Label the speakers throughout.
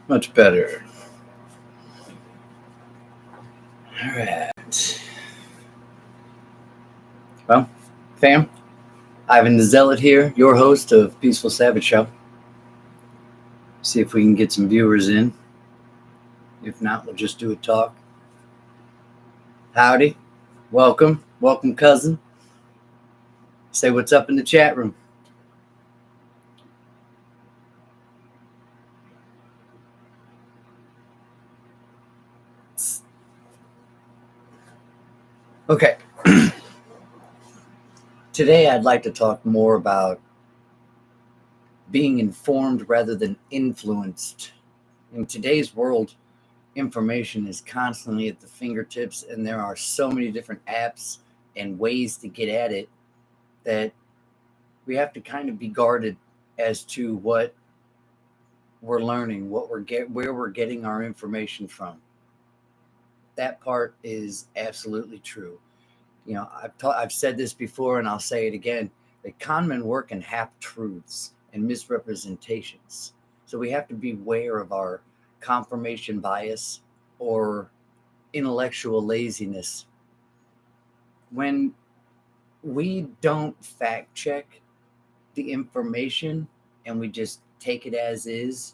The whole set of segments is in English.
Speaker 1: Much better. All right. Well, fam, Ivan the Zealot here, your host of Peaceful Savage Show. See if we can get some viewers in. If not, we'll just do a talk. Howdy. Welcome. Welcome, cousin. Say what's up in the chat room. Okay. Today, I'd like to talk more about being informed rather than influenced. In today's world, information is constantly at the fingertips, and there are so many different apps and ways to get at it that we have to kind of be guarded as to what we're learning, where we're getting our information from. That part is absolutely true. I've said this before, and I'll say it again. That conmen work in half truths and misrepresentations. So we have to be aware of our confirmation bias or intellectual laziness. When we don't fact check the information and we just take it as is,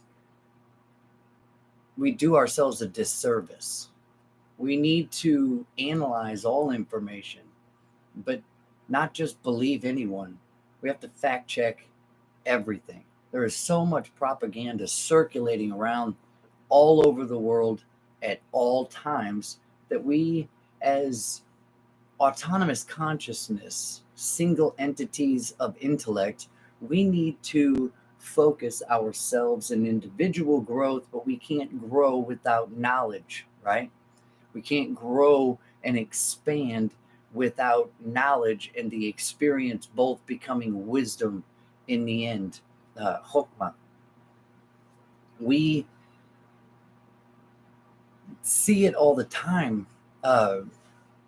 Speaker 1: we do ourselves a disservice. We need to analyze all information, but not just believe anyone. We have to fact check everything. There is so much propaganda circulating around all over the world at all times that we, as autonomous consciousness, single entities of intellect, we need to focus ourselves in individual growth, but we can't grow without knowledge, right? We can't grow and expand without knowledge and the experience both becoming wisdom in the end. Chokmah. We see it all the time,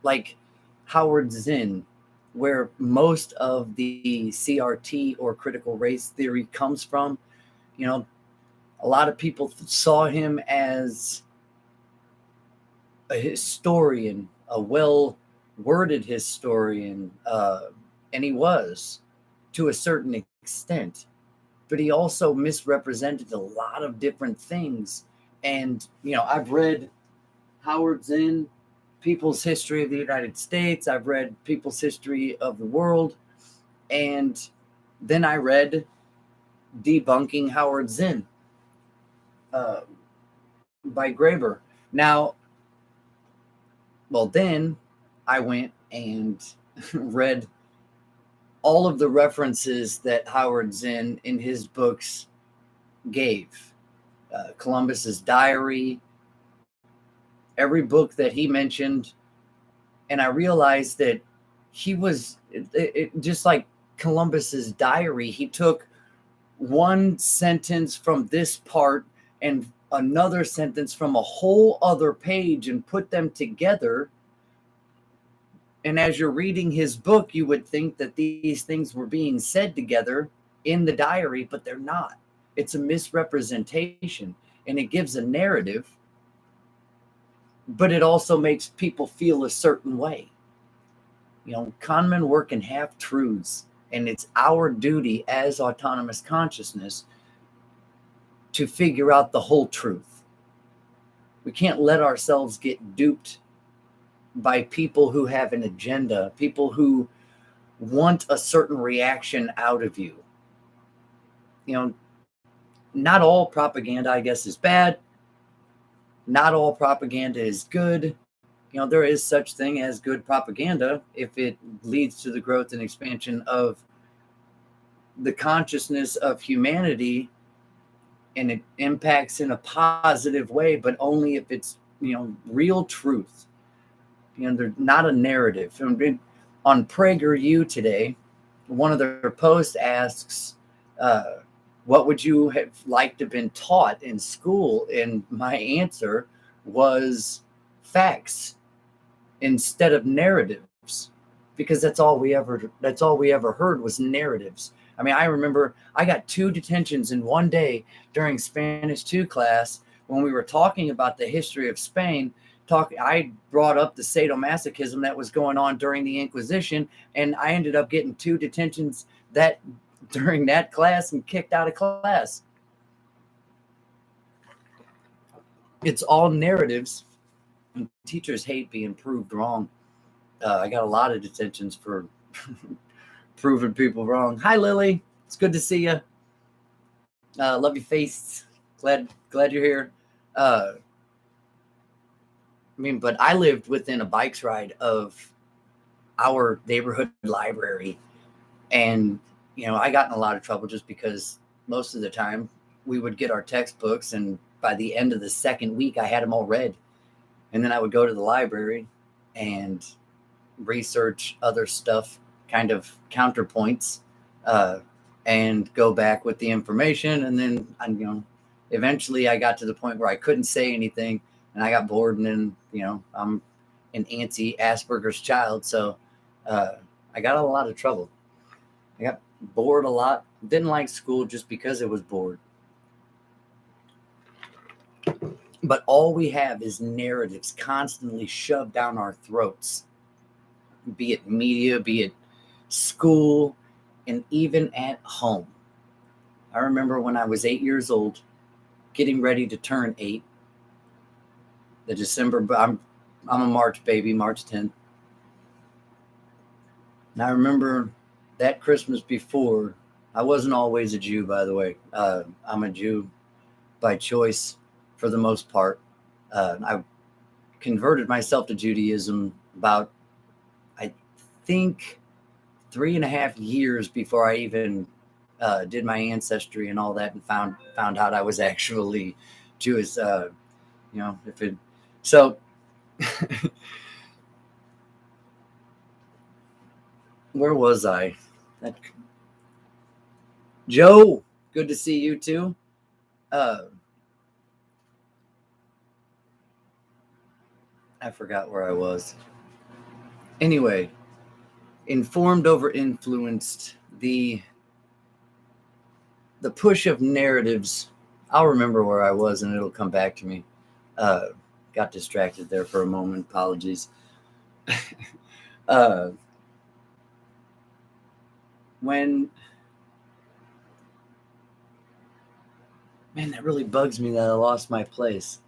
Speaker 1: like Howard Zinn, where most of the CRT or critical race theory comes from. A lot of people saw him as a historian, a well-worded historian, and he was to a certain extent, but he also misrepresented a lot of different things. And I've read Howard Zinn, People's History of the United States. I've read People's History of the World, and then I read Debunking Howard Zinn by Graeber. Then I went and read all of the references that Howard Zinn in his books gave. Columbus's Diary, every book that he mentioned. And I realized that he was just like Columbus's Diary. He took one sentence from this part and another sentence from a whole other page and put them together. And as you're reading his book, you would think that these things were being said together in the diary, but they're not. It's a misrepresentation, and it gives a narrative, but it also makes people feel a certain way. Conmen work in half truths, and it's our duty as autonomous consciousness to figure out the whole truth. We can't let ourselves get duped by people who have an agenda, people who want a certain reaction out of you. Not all propaganda, I guess, is bad. Not all propaganda is good. There is such thing as good propaganda if it leads to the growth and expansion of the consciousness of humanity, and it impacts in a positive way, but only if it's, real truth. They're not a narrative. On PragerU today, one of their posts asks, what would you have liked to have been taught in school? And my answer was facts instead of narratives, because that's all we ever heard was narratives. I mean, I remember I got 2 detentions in one day during Spanish 2 class when we were talking about the history of Spain, I brought up the sadomasochism that was going on during the Inquisition, and I ended up getting 2 detentions that during that class and kicked out of class. It's all narratives, and teachers hate being proved wrong. I got a lot of detentions for proving people wrong. Hi, Lily. It's good to see you. Love your face. Glad you're here. But I lived within a bike's ride of our neighborhood library, and I got in a lot of trouble just because most of the time we would get our textbooks, and by the end of the second week I had them all read, and then I would go to the library and research other stuff, kind of counterpoints, and go back with the information, and then eventually I got to the point where I couldn't say anything, and I got bored, and then I'm an antsy Asperger's child, so I got a lot of trouble. I got bored a lot. Didn't like school just because it was bored. But all we have is narratives constantly shoved down our throats, be it media, be it school, and even at home. I remember when I was 8 years old, getting ready to turn 8. I'm a March baby, March 10th. And I remember that Christmas before, I wasn't always a Jew, by the way. I'm a Jew by choice for the most part. I converted myself to Judaism about, I think, 3.5 years before I even did my ancestry and all that, and found out I was actually Jewish. So where was I? Joe, good to see you too. I forgot where I was. Anyway, informed over influenced, the push of narratives. I'll remember where I was and it'll come back to me. Got distracted there for a moment. Apologies. Man, that really bugs me that I lost my place.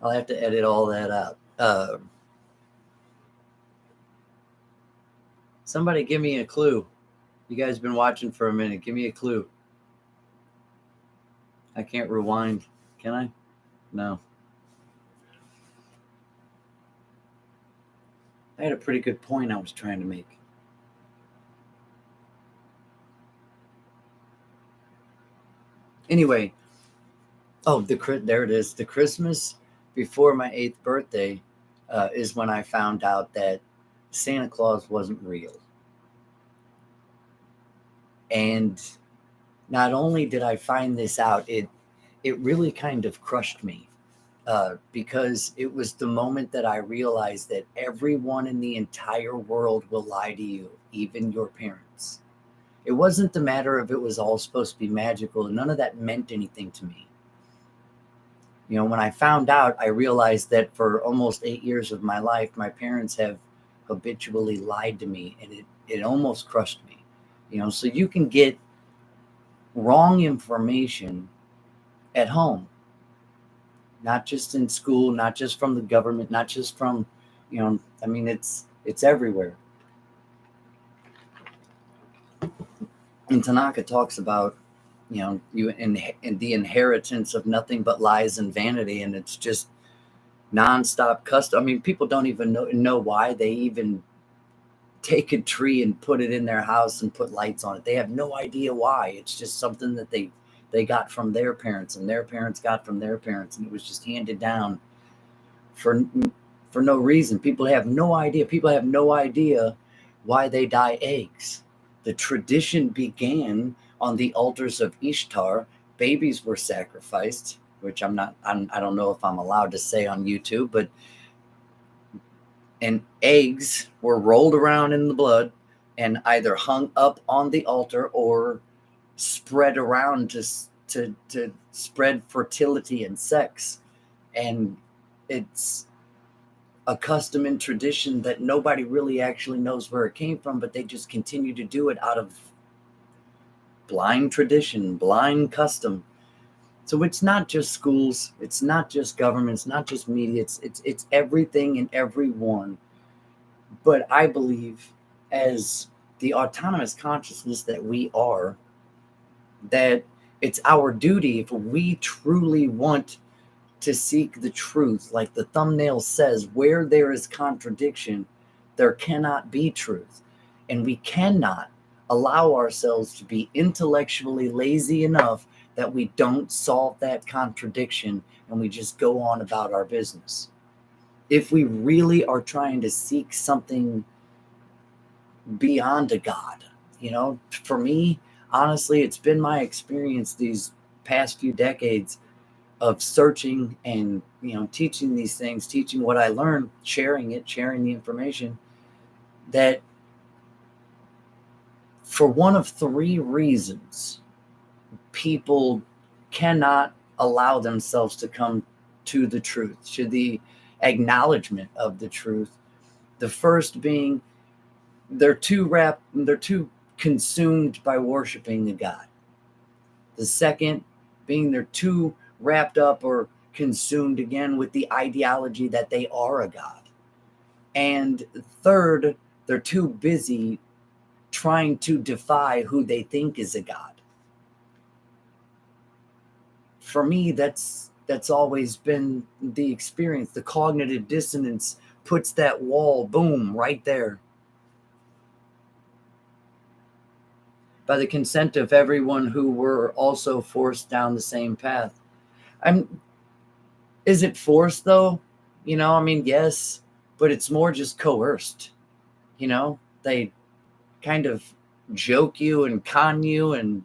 Speaker 1: I'll have to edit all that out. Somebody give me a clue. You guys been watching for a minute. Give me a clue. I can't rewind. Can I? No. I had a pretty good point I was trying to make. Anyway, there it is. The Christmas before my 8th birthday is when I found out that Santa Claus wasn't real. And not only did I find this out, it really kind of crushed me, because it was the moment that I realized that everyone in the entire world will lie to you, even your parents. It wasn't the matter of it was all supposed to be magical. None of that meant anything to me. When I found out, I realized that for almost 8 years of my life, my parents have habitually lied to me, and it almost crushed me. So you can get wrong information at home, not just in school, not just from the government, not just from, it's everywhere. And Tanaka talks about, you in the inheritance of nothing but lies and vanity, and it's just nonstop custom. People don't even know why they even take a tree and put it in their house and put lights on it. They have no idea why. It's just something that they got from their parents, and their parents got from their parents, and it was just handed down for no reason. People have no idea why they dye eggs. The tradition began on the altars of Ishtar. Babies were sacrificed, which I don't know if I'm allowed to say on YouTube, and eggs were rolled around in the blood and either hung up on the altar or spread around to to spread fertility and sex. And it's a custom and tradition that nobody really actually knows where it came from, but they just continue to do it out of blind tradition, blind custom. So it's not just schools, it's not just government, it's not just media, it's everything and everyone. But I believe, as the autonomous consciousness that we are, that it's our duty, if we truly want to seek the truth, like the thumbnail says, where there is contradiction, there cannot be truth. And we cannot allow ourselves to be intellectually lazy enough that we don't solve that contradiction and we just go on about our business. If we really are trying to seek something beyond a God, for me, honestly, it's been my experience these past few decades of searching and, teaching these things, teaching what I learned, sharing the information, that for one of three reasons, people cannot allow themselves to come to the truth, to the acknowledgement of the truth. The first being they're too consumed by worshiping a God. The second being they're too wrapped up or consumed again with the ideology that they are a God. And third, they're too busy trying to defy who they think is a God. For me, that's always been the experience. The cognitive dissonance puts that wall, boom, right there. By the consent of everyone who were also forced down the same path. Is it forced though? Yes, but it's more just coerced. They kind of joke you and con you and,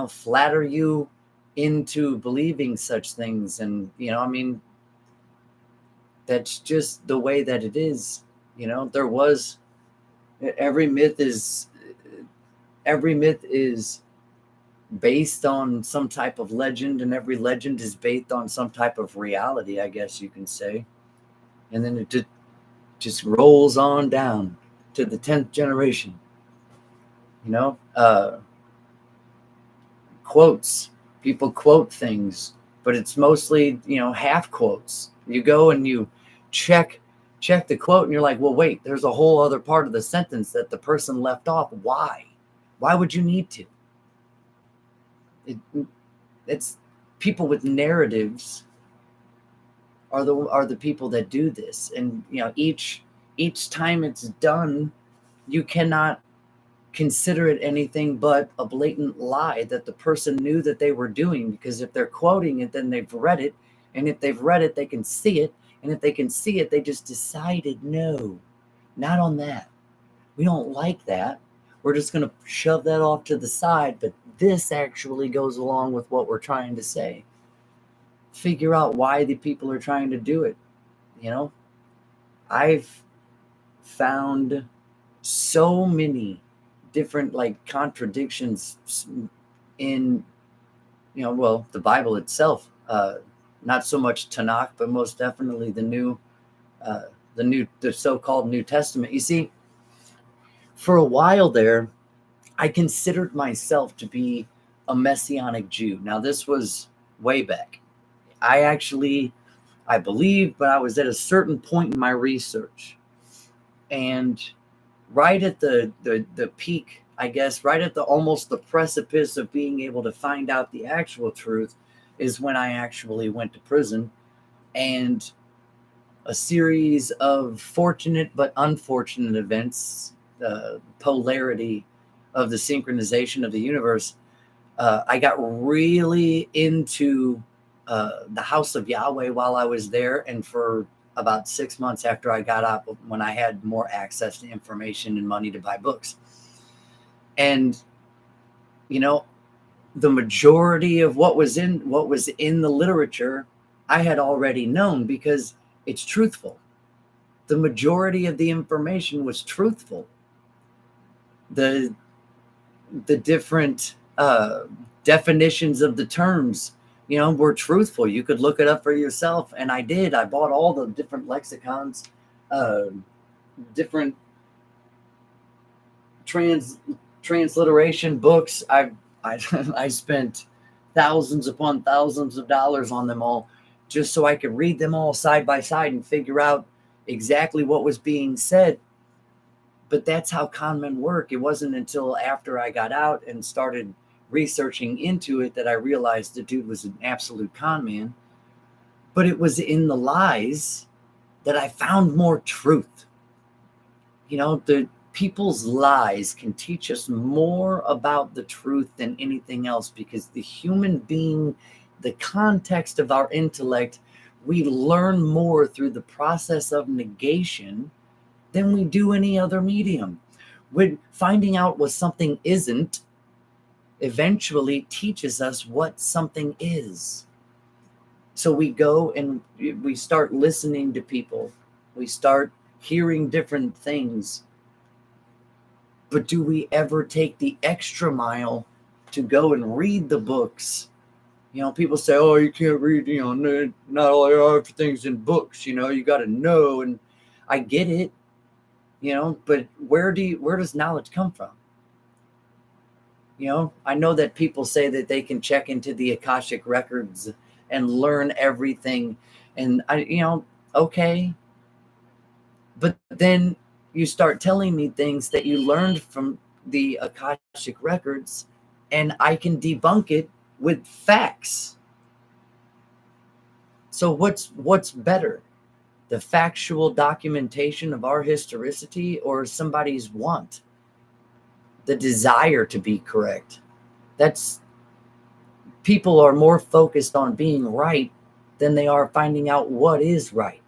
Speaker 1: flatter you into believing such things. And, that's just the way that it is. Every myth is based on some type of legend, and every legend is based on some type of reality, I guess you can say. And then it just rolls on down to the 10th generation. Quotes. People quote things, but it's mostly, half quotes. You go and you check the quote and you're like, well, wait, there's a whole other part of the sentence that the person left off. Why would you need to? It's people with narratives are the people that do this. And each time it's done, you cannot consider it anything but a blatant lie that the person knew that they were doing, because if they're quoting it, then they've read it, and if they've read it, they can see it, and if they can see it, they just decided, no, not on that. We don't like that. We're just going to shove that off to the side, but this actually goes along with what we're trying to say. Figure out why the people are trying to do it. I've found so many different contradictions in the Bible itself, not so much Tanakh, but most definitely the so-called New Testament. You see, for a while there, I considered myself to be a Messianic Jew. Now, this was way back. I believe, but I was at a certain point in my research, and right at the peak, I guess, right at almost the precipice of being able to find out the actual truth, is when I actually went to prison. And a series of fortunate but unfortunate events, the polarity of the synchronization of the universe, I got really into the house of Yahweh while I was there, and for about 6 months after I got out, when I had more access to information and money to buy books. And the majority of what was in the literature I had already known, because it's truthful. The majority of the information was truthful. The different definitions of the terms, were truthful. You could look it up for yourself. And I did. I bought all the different lexicons, uh, different transliteration books. I spent thousands upon thousands of dollars on them all just so I could read them all side by side and figure out exactly what was being said. But that's how conmen work. It wasn't until after I got out and started researching into it that I realized the dude was an absolute con man. But it was in the lies that I found more truth. The people's lies can teach us more about the truth than anything else, because the human being, the context of our intellect, we learn more through the process of negation than we do any other medium. When finding out what something isn't eventually teaches us what something is. So we go and we start listening to people. We start hearing different things. But do we ever take the extra mile to go and read the books? People say, oh, you can't read, not all everything's in books, you got to know. And I get it, but where does knowledge come from? I know that people say that they can check into the Akashic records and learn everything. And okay. But then you start telling me things that you learned from the Akashic records, and I can debunk it with facts. So what's better? The factual documentation of our historicity, or somebody's want? The desire to be correct. People are more focused on being right than they are finding out what is right.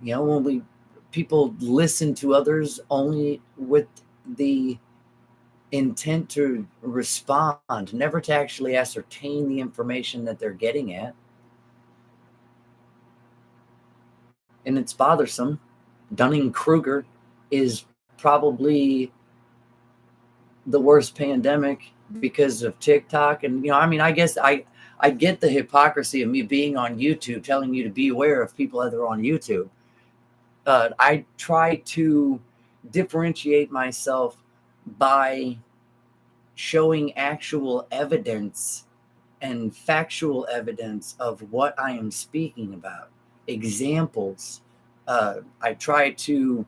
Speaker 1: When people listen to others only with the intent to respond, never to actually ascertain the information that they're getting at. And it's bothersome. Dunning-Kruger is probably the worst pandemic because of TikTok. And, I guess I get the hypocrisy of me being on YouTube, telling you to be aware of people that are on YouTube. I try to differentiate myself by showing actual evidence and factual evidence of what I am speaking about. Examples. I try to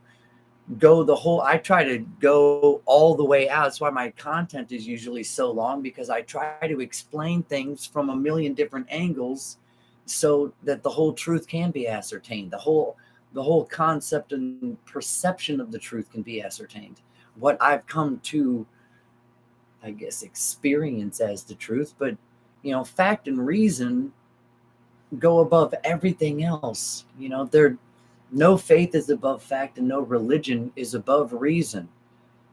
Speaker 1: go all the way out. That's why my content is usually so long, because I try to explain things from a million different angles so that the whole truth can be ascertained. The whole concept and perception of the truth can be ascertained. What I've come to, I guess, experience as the truth. But, fact and reason go above everything else. No faith is above fact, and no religion is above reason.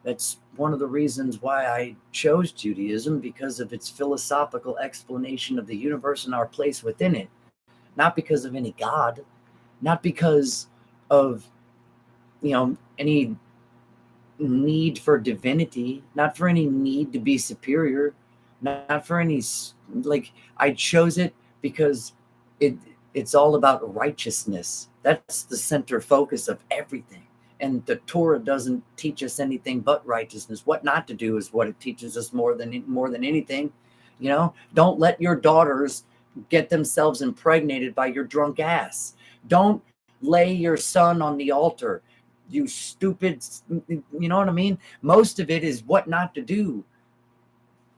Speaker 1: That's one of the reasons why I chose Judaism, because of its philosophical explanation of the universe and our place within it. Not because of any God, not because of, any need for divinity, not for any need to be superior, not for any, I chose it because it's all about righteousness. That's the center focus of everything. And the Torah doesn't teach us anything but righteousness. What not to do is what it teaches us more than anything. Don't let your daughters get themselves impregnated by your drunk ass. Don't lay your son on the altar. You stupid, you know what I mean? Most of it is what not to do.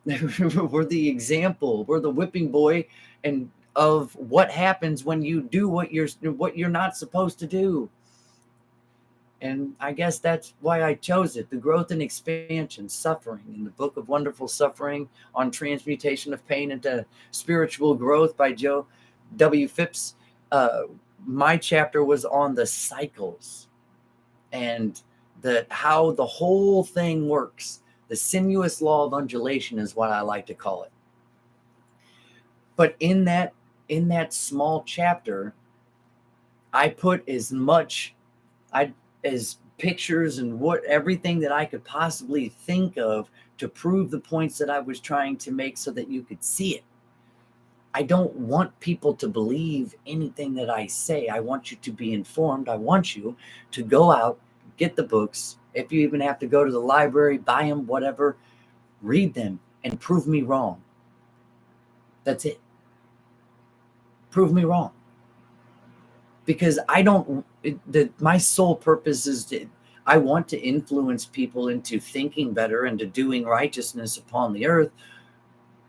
Speaker 1: We're the example. We're the whipping boy and of what happens when you do what you're not supposed to do. And I guess that's why I chose it. The Growth and Expansion, Suffering, in the Book of Wonderful Suffering on Transmutation of Pain into Spiritual Growth by Joe W. Phipps. My chapter was on the cycles and how the whole thing works. The sinuous law of undulation is what I like to call it. But in that small chapter, I put as pictures and what everything that I could possibly think of to prove the points that I was trying to make so that you could see it. I don't want people to believe anything that I say. I want you to be informed. I want you to go out, get the books. If you even have to go to the library, buy them, whatever, read them and prove me wrong. That's it. Prove me wrong. Because my sole purpose is I want to influence people into thinking better and to doing righteousness upon the earth.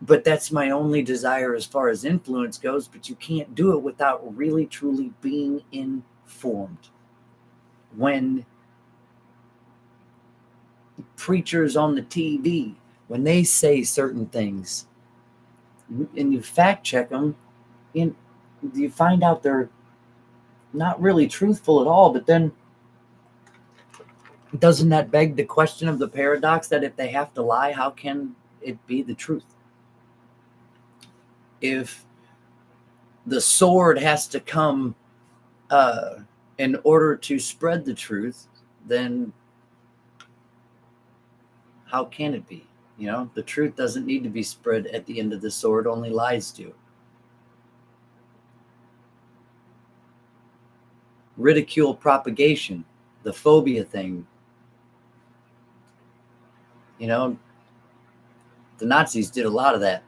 Speaker 1: But that's my only desire as far as influence goes. But you can't do it without really, truly being informed. When preachers on the TV, when they say certain things and you fact check them, and you find out they're not really truthful at all, but then doesn't that beg the question of the paradox that if they have to lie, how can it be the truth? If the sword has to come in order to spread the truth, then how can it be? The truth doesn't need to be spread at the end of the sword, only lies do. Ridicule propagation, the phobia thing. The Nazis did a lot of that.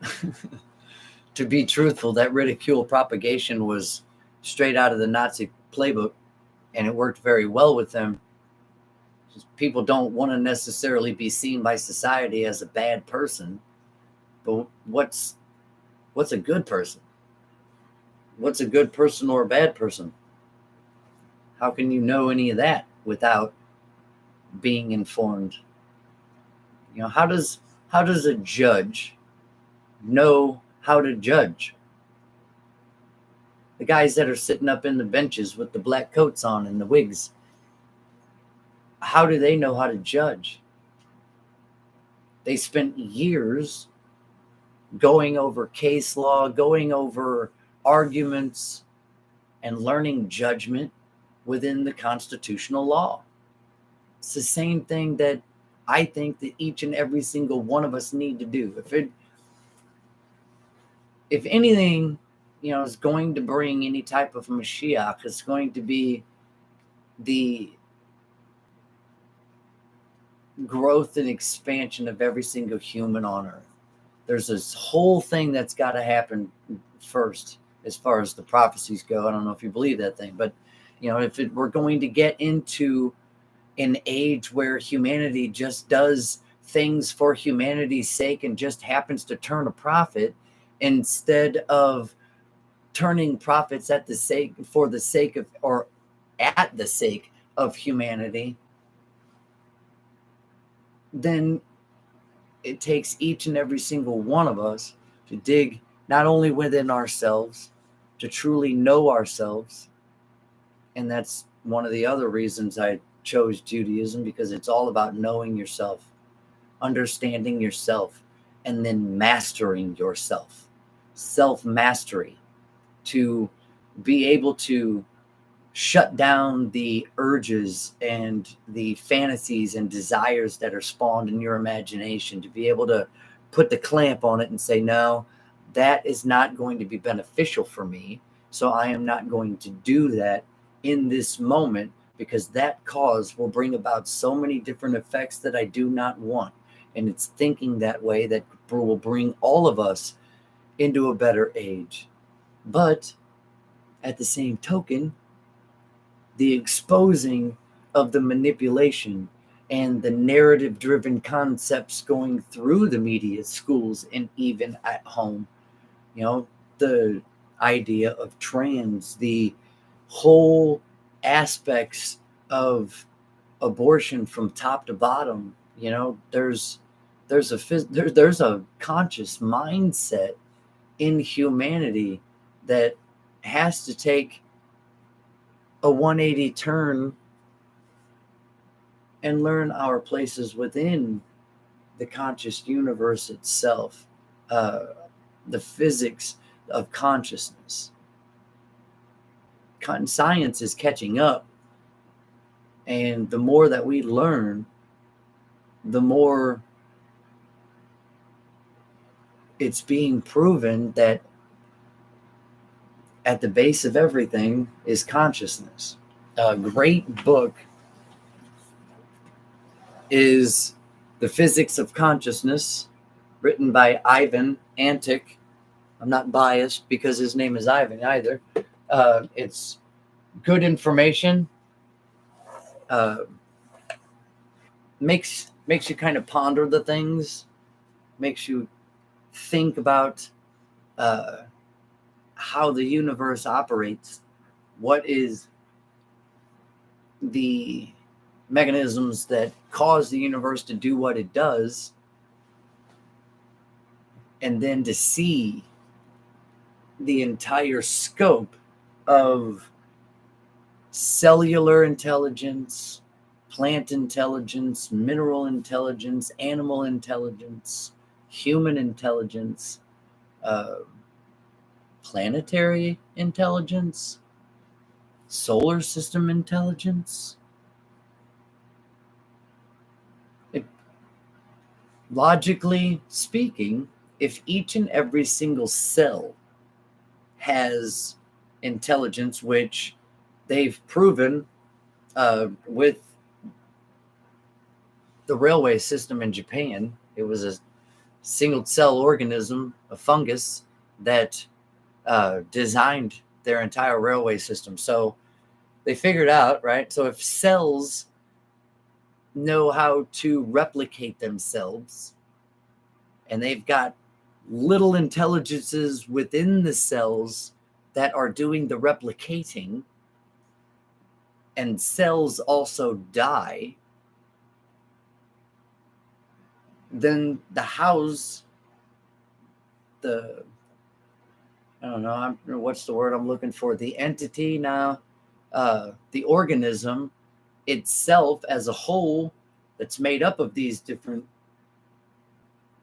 Speaker 1: To be truthful, that ridicule propagation was straight out of the Nazi playbook, and it worked very well with them. People don't want to necessarily be seen by society as a bad person, but what's a good person? What's a good person or a bad person? How can you know any of that without being informed? How does a judge know how to judge? The guys that are sitting up in the benches with the black coats on and the wigs, how do they know how to judge? They spent years going over case law, going over arguments, and learning judgment within the constitutional law. It's the same thing that I think that each and every single one of us need to do. If anything, is going to bring any type of Mashiach, it's going to be the growth and expansion of every single human on earth. There's this whole thing that's got to happen first as far as the prophecies go. I don't know if you believe that thing, but if we're going to get into an age where humanity just does things for humanity's sake and just happens to turn a profit instead of turning profits at the sake of humanity, then it takes each and every single one of us to dig not only within ourselves, to truly know ourselves. And that's one of the other reasons I chose Judaism, because it's all about knowing yourself, understanding yourself, and then mastering yourself. Self-mastery, to be able to shut down the urges and the fantasies and desires that are spawned in your imagination, to be able to put the clamp on it and say, no, that is not going to be beneficial for me. So I am not going to do that in this moment, because that cause will bring about so many different effects that I do not want. And it's thinking that way that will bring all of us into a better age. But at the same token, the exposing of the manipulation and the narrative-driven concepts going through the media, schools, and even at home, the idea of trans, the whole aspects of abortion from top to bottom, there's a conscious mindset in humanity that has to take a 180 turn and learn our places within the conscious universe itself, the physics of consciousness. Science is catching up, And the more that we learn, the more it's being proven that at the base of everything is consciousness. A great book is The Physics of Consciousness, written by Ivan Antic. I'm not biased because his name is Ivan either. It's good information. Uh, makes you kind of ponder the things. Makes you think about how the universe operates. What is the mechanisms that cause the universe to do what it does, and then to see the entire scope of cellular intelligence, plant intelligence, mineral intelligence, animal intelligence, human intelligence, uh, planetary intelligence, solar system intelligence. Logically speaking, if each and every single cell has intelligence, which they've proven with the railway system in Japan, it was a single cell organism, a fungus, that designed their entire railway system. So they figured out, right? So if cells know how to replicate themselves, and they've got little intelligences within the cells that are doing the replicating, and cells also die, then the house, the, I don't know, what's the word I'm looking for? The entity now, the organism itself as a whole that's made up of these different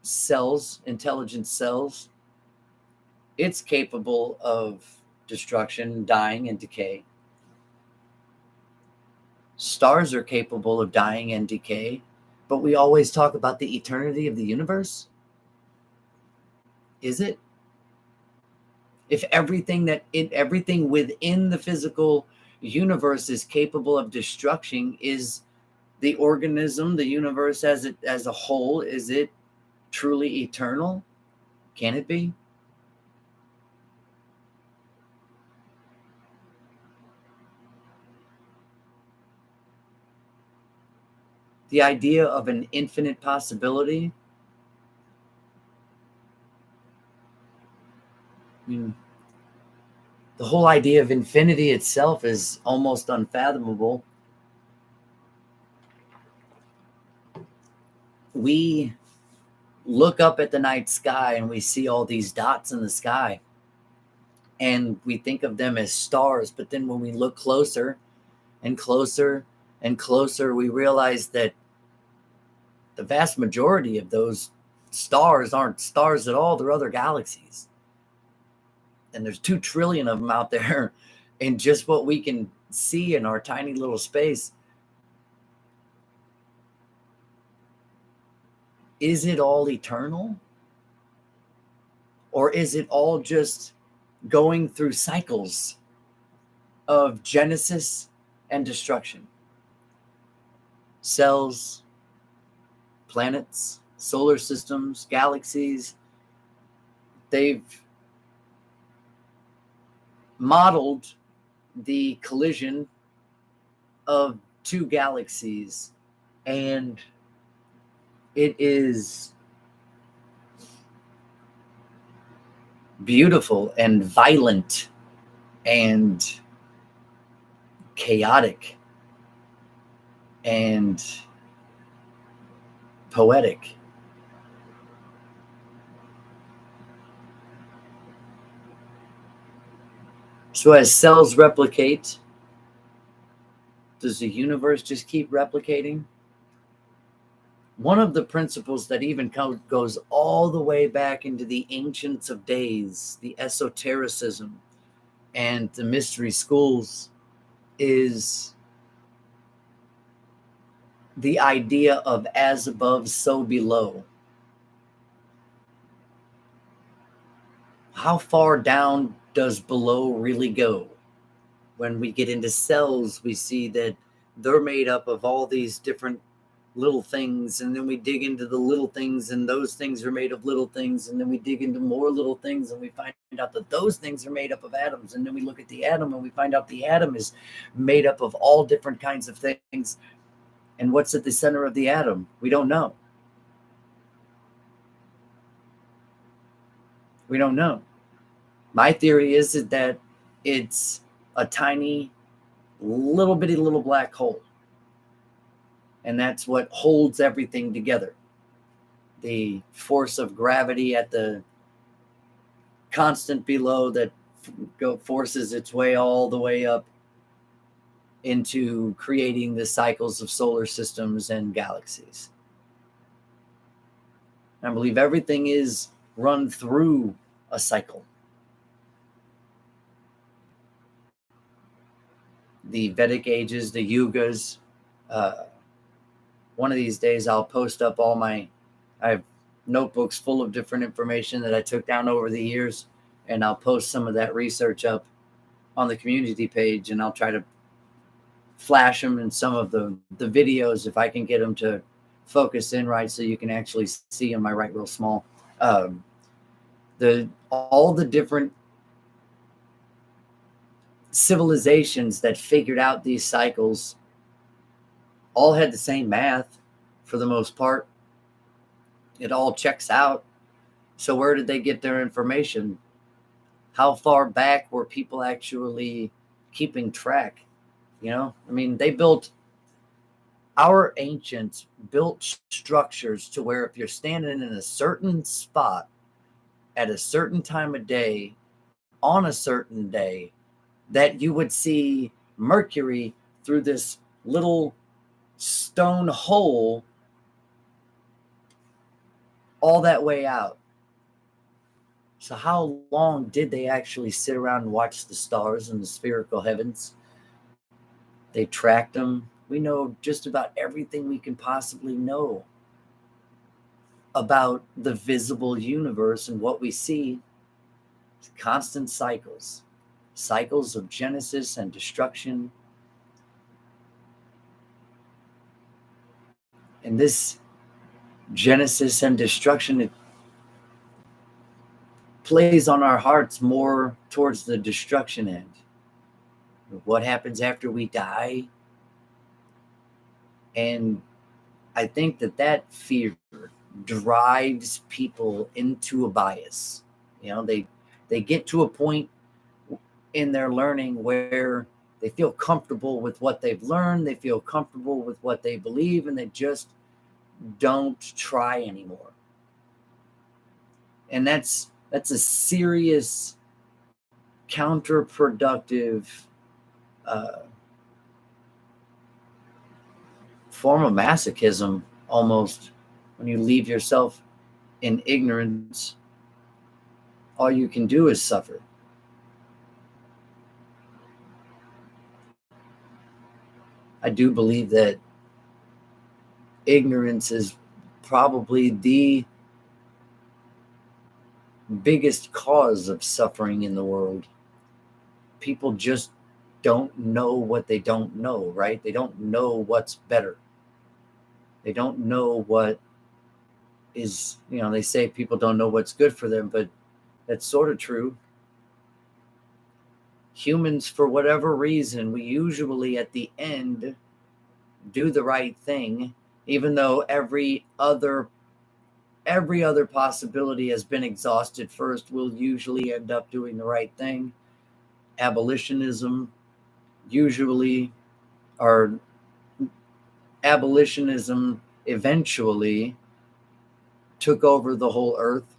Speaker 1: cells, intelligent cells, it's capable of destruction, dying, and decay. Stars are capable of dying and decay, but we always talk about the eternity of the universe. Is it? If everything within the physical universe is capable of destruction, is the organism, the universe as a whole, is it truly eternal? Can it be? The idea of an infinite possibility, I mean, the whole idea of infinity itself is almost unfathomable. We look up at the night sky and we see all these dots in the sky, and we think of them as stars. But then when we look closer and closer and closer, we realize that the vast majority of those stars aren't stars at all. They're other galaxies. And there's 2 trillion of them out there in just what we can see in our tiny little space. Is it all eternal? Or is it all just going through cycles of genesis and destruction? Cells, planets, solar systems, galaxies, they've modeled the collision of 2 galaxies, and it is beautiful and violent and chaotic and poetic. So as cells replicate, does the universe just keep replicating? One of the principles that even goes all the way back into the ancients of days, the esotericism and the mystery schools, is the idea of as above, so below. How far down does below really go? When we get into cells, we see that they're made up of all these different little things, and then we dig into the little things, and those things are made of little things, and then we dig into more little things, and we find out that those things are made up of atoms, and then we look at the atom and we find out the atom is made up of all different kinds of things. And what's at the center of the atom? We don't know. We don't know. My theory is that it's a tiny little bitty little black hole, and that's what holds everything together. The force of gravity at the constant below that forces its way all the way up into creating the cycles of solar systems and galaxies. I believe everything is run through a cycle. The Vedic ages, the yugas. One of these days I'll post up I have notebooks full of different information that I took down over the years, and I'll post some of that research up on the community page, and I'll try to flash them in some of the videos if I can get them to focus in right so you can actually see them. I write real small. All the different civilizations that figured out these cycles all had the same math for the most part. It all checks out. So where did they get their information? How far back were people actually keeping track? You know, I mean, our ancients built structures to where if you're standing in a certain spot at a certain time of day on a certain day, that you would see Mercury through this little stone hole all that way out. So how long did they actually sit around and watch the stars in the spherical heavens? They tracked them. We know just about everything we can possibly know about the visible universe, and what we see is constant cycles of genesis and destruction. And this genesis and destruction, it plays on our hearts more towards the destruction end. What happens after we die? And I think that fear drives people into a bias. You know, they get to a point in their learning where they feel comfortable with what they've learned, they feel comfortable with what they believe, and they just don't try anymore. And that's a serious counterproductive form of masochism, almost, when you leave yourself in ignorance. All you can do is suffer. I do believe that ignorance is probably the biggest cause of suffering in the world. People just don't know what they don't know, right? They don't know what's better. They don't know what is, they say people don't know what's good for them, but that's sort of true. Humans, for whatever reason, we usually at the end do the right thing, even though every other possibility has been exhausted first. We'll usually end up doing the right thing. Abolitionism eventually took over the whole earth,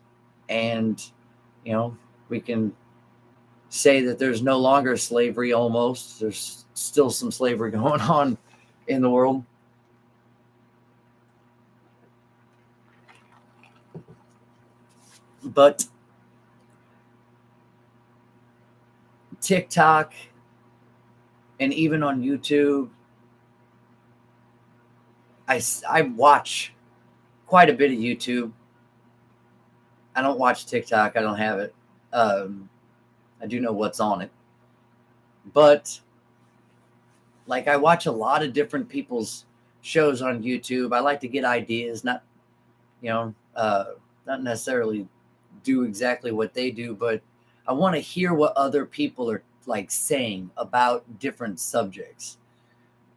Speaker 1: and we can say that there's no longer slavery. Almost, there's still some slavery going on in the world, but TikTok and even on YouTube, I watch quite a bit of YouTube. I don't watch TikTok. I don't have it. I do know what's on it, but like I watch a lot of different people's shows on YouTube. I like to get ideas, not you know, not necessarily do exactly what they do, but I want to hear what other people are like saying about different subjects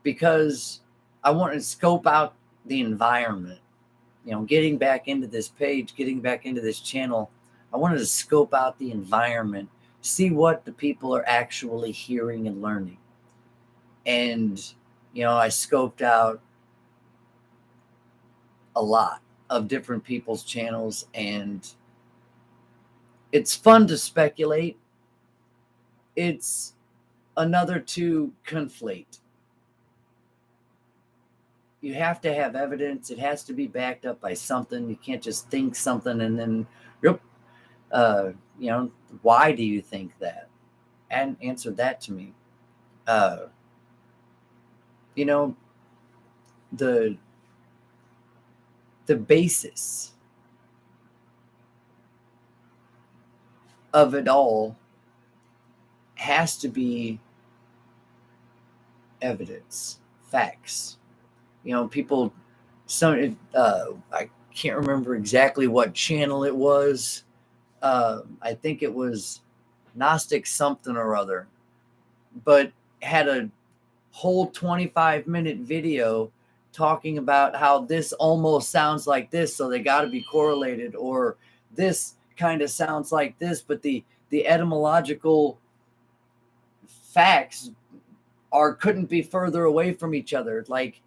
Speaker 1: because I want to scope out the environment. Getting back into this page, getting back into this channel, I wanted to scope out the environment, see what the people are actually hearing and learning. And, I scoped out a lot of different people's channels, and it's fun to speculate. It's another to conflate. You have to have evidence. It has to be backed up by something. You can't just think something and then, yep. Why do you think that? And answer that to me. Uh, you know, the the basis of it all has to be evidence, facts. People. I can't remember exactly what channel it was. I think it was Gnostic something or other, but had a whole 25-minute video talking about how this almost sounds like this, so they got to be correlated, or this kind of sounds like this, but the etymological facts couldn't be further away from each other. Like,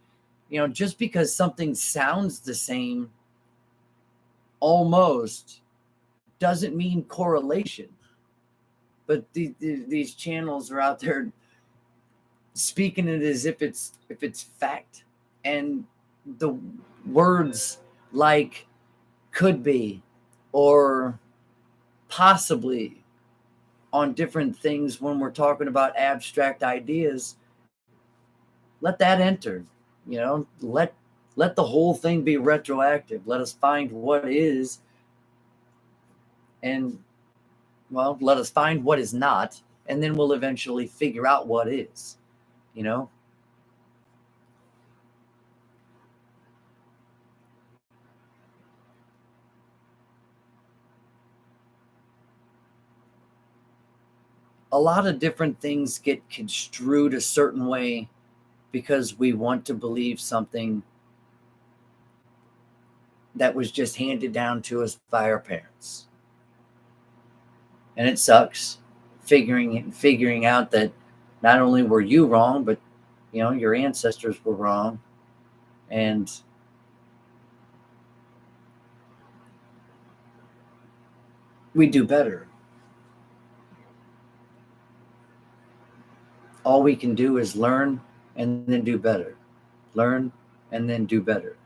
Speaker 1: just because something sounds the same almost doesn't mean correlation. But these channels are out there speaking it as if it's fact, and the words like could be or possibly on different things when we're talking about abstract ideas, let that enter. Let the whole thing be retroactive. Let us find what is, and well, let us find what is not, and then we'll eventually figure out what is. you know a lot of different things get construed a certain way because we want to believe something that was just handed down to us by our parents. And it sucks figuring out that not only were you wrong, but your ancestors were wrong. And we do better. All we can do is learn and then do better. Learn and then do better.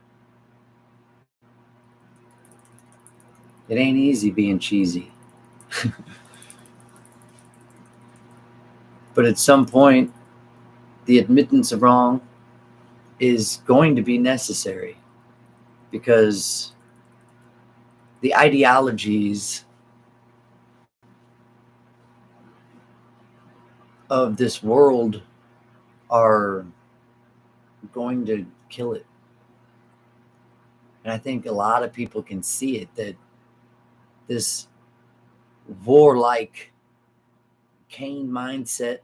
Speaker 1: It ain't easy being cheesy. But at some point, the admittance of wrong is going to be necessary because the ideologies of this world are going to kill it. And I think a lot of people can see it, that this warlike Cain mindset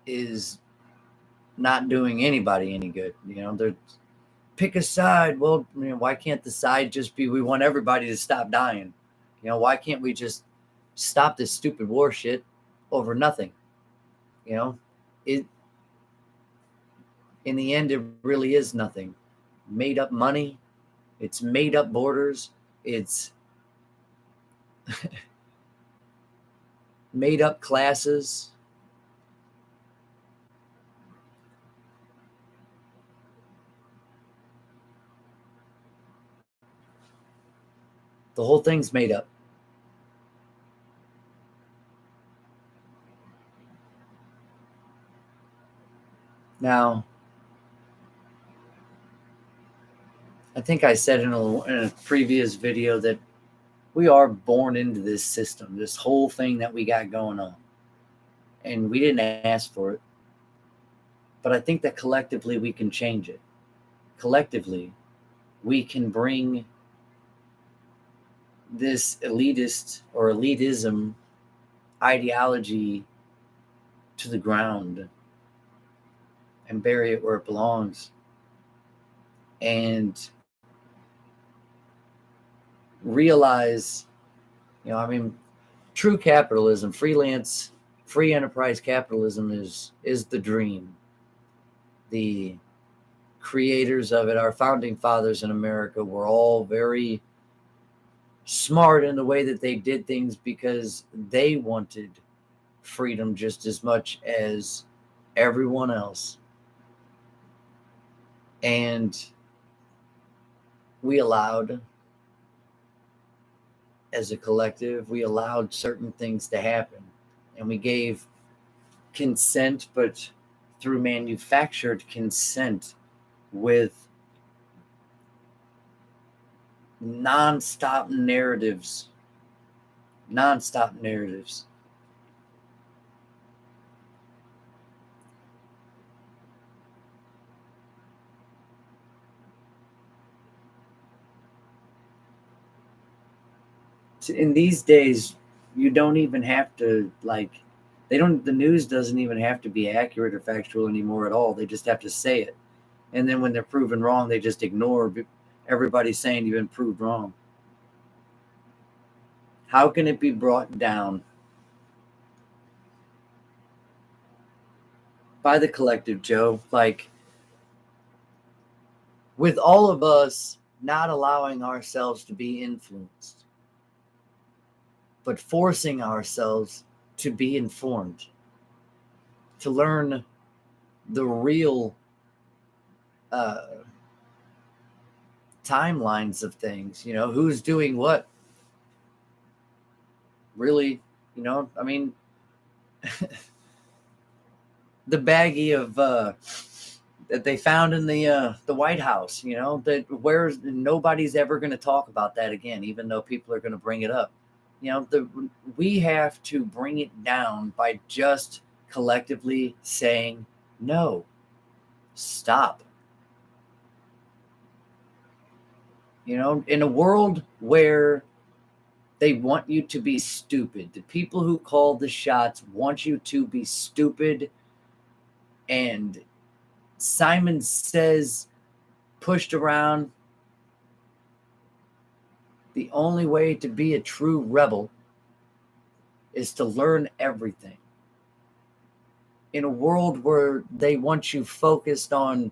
Speaker 1: is not doing anybody any good. They're pick a side. Well, why can't the side just be we want everybody to stop dying? Why can't we just stop this stupid war shit over nothing? It in the end, it really is nothing. Made up money, it's made up borders, it's made up classes. The whole thing's made up. Now, think I said in a previous video that we are born into this system, this whole thing that we got going on. And we didn't ask for it. But I think that collectively we can change it. Collectively, we can bring this elitist or elitism ideology to the ground and bury it where it belongs. And realize, true capitalism, freelance, free enterprise capitalism is the dream. The creators of it, our founding fathers in America, were all very smart in the way that they did things because they wanted freedom just as much as everyone else. And we allowed, as a collective, we allowed certain things to happen. And we gave consent, but through manufactured consent with nonstop narratives. In these days, you don't even have to the news doesn't even have to be accurate or factual anymore at all. They just have to say it. And then when they're proven wrong, they just ignore everybody saying you've been proved wrong. How can it be brought down by the collective, Joe? With all of us not allowing ourselves to be influenced, but forcing ourselves to be informed, to learn the real timelines of things, who's doing what. Really, the baggie of that they found in the White House, that where nobody's ever going to talk about that again, even though people are going to bring it up. We have to bring it down by just collectively saying, no, stop. In a world where they want you to be stupid, the people who call the shots want you to be stupid, and Simon Says pushed around. The only way to be a true rebel is to learn everything. In a world where they want you focused on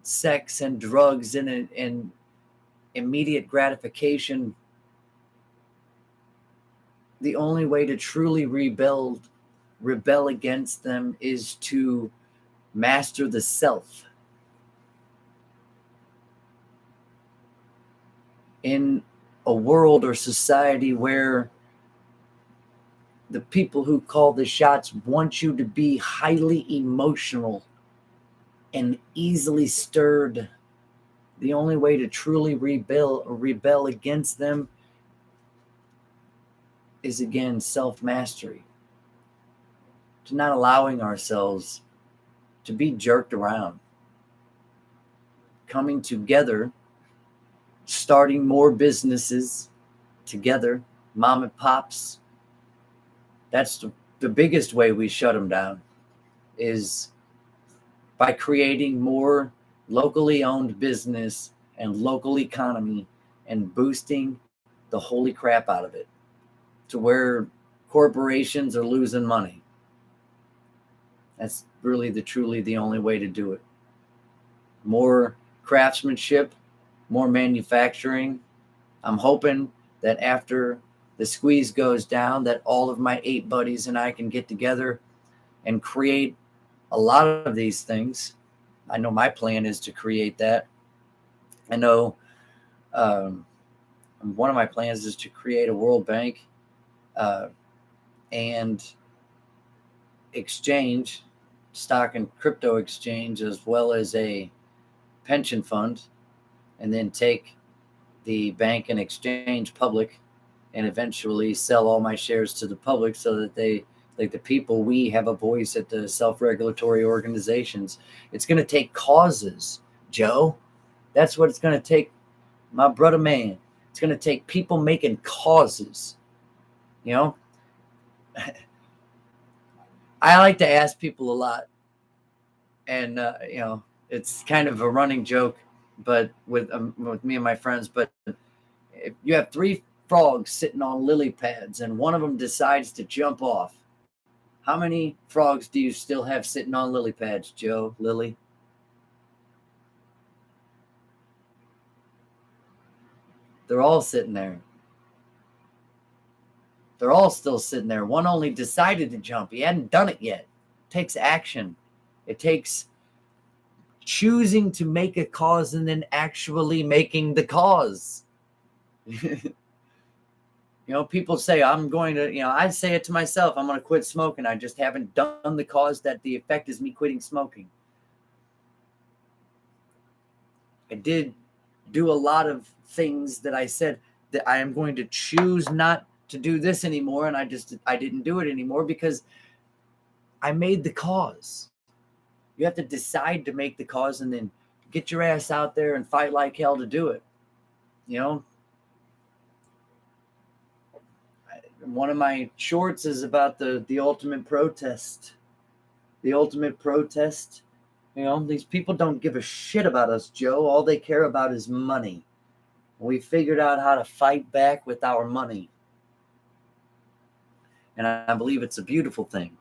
Speaker 1: sex and drugs and immediate gratification, the only way to truly rebel against them is to master the self. In a world or society where the people who call the shots want you to be highly emotional and easily stirred, the only way to truly rebel against them is, again, self-mastery. To not allowing ourselves to be jerked around. Coming together, starting more businesses together, mom and pops. That's the biggest way we shut them down, is by creating more locally owned business and local economy and boosting the holy crap out of it to where corporations are losing money. That's really truly the only way to do it. More craftsmanship, more manufacturing. I'm hoping that after the squeeze goes down, that all of my 8 buddies and I can get together and create a lot of these things. I know my plan is to create that. I know one of my plans is to create a World Bank and exchange, stock and crypto exchange, as well as a pension fund and then take the bank and exchange public and eventually sell all my shares to the public so that they, like the people, we have a voice at the self-regulatory organizations. It's going to take causes, Joe. That's what it's going to take, my brother man. It's going to take people making causes. You know, I like to ask people a lot, and you know, it's kind of a running joke, but with me and my friends. But if you have 3 frogs sitting on lily pads and one of them decides to jump off, how many frogs do you still have sitting on lily pads, Joe? Lily? They're all sitting there. They're all still sitting there. One only decided to jump. He hadn't done it yet. It takes action. It takes choosing to make a cause and then actually making the cause. You know, people say, I'm going to, you know, I say it to myself, I'm going to quit smoking. I just haven't done the cause that the effect is me quitting smoking. I did do a lot of things that I said that I am going to choose not to do this anymore. And I didn't do it anymore because I made the cause. You have to decide to make the cause and then get your ass out there and fight like hell to do it. You know, one of my shorts is about the ultimate protest. The ultimate protest. You know, these people don't give a shit about us, Joe. All they care about is money. We figured out how to fight back with our money. And I believe it's a beautiful thing.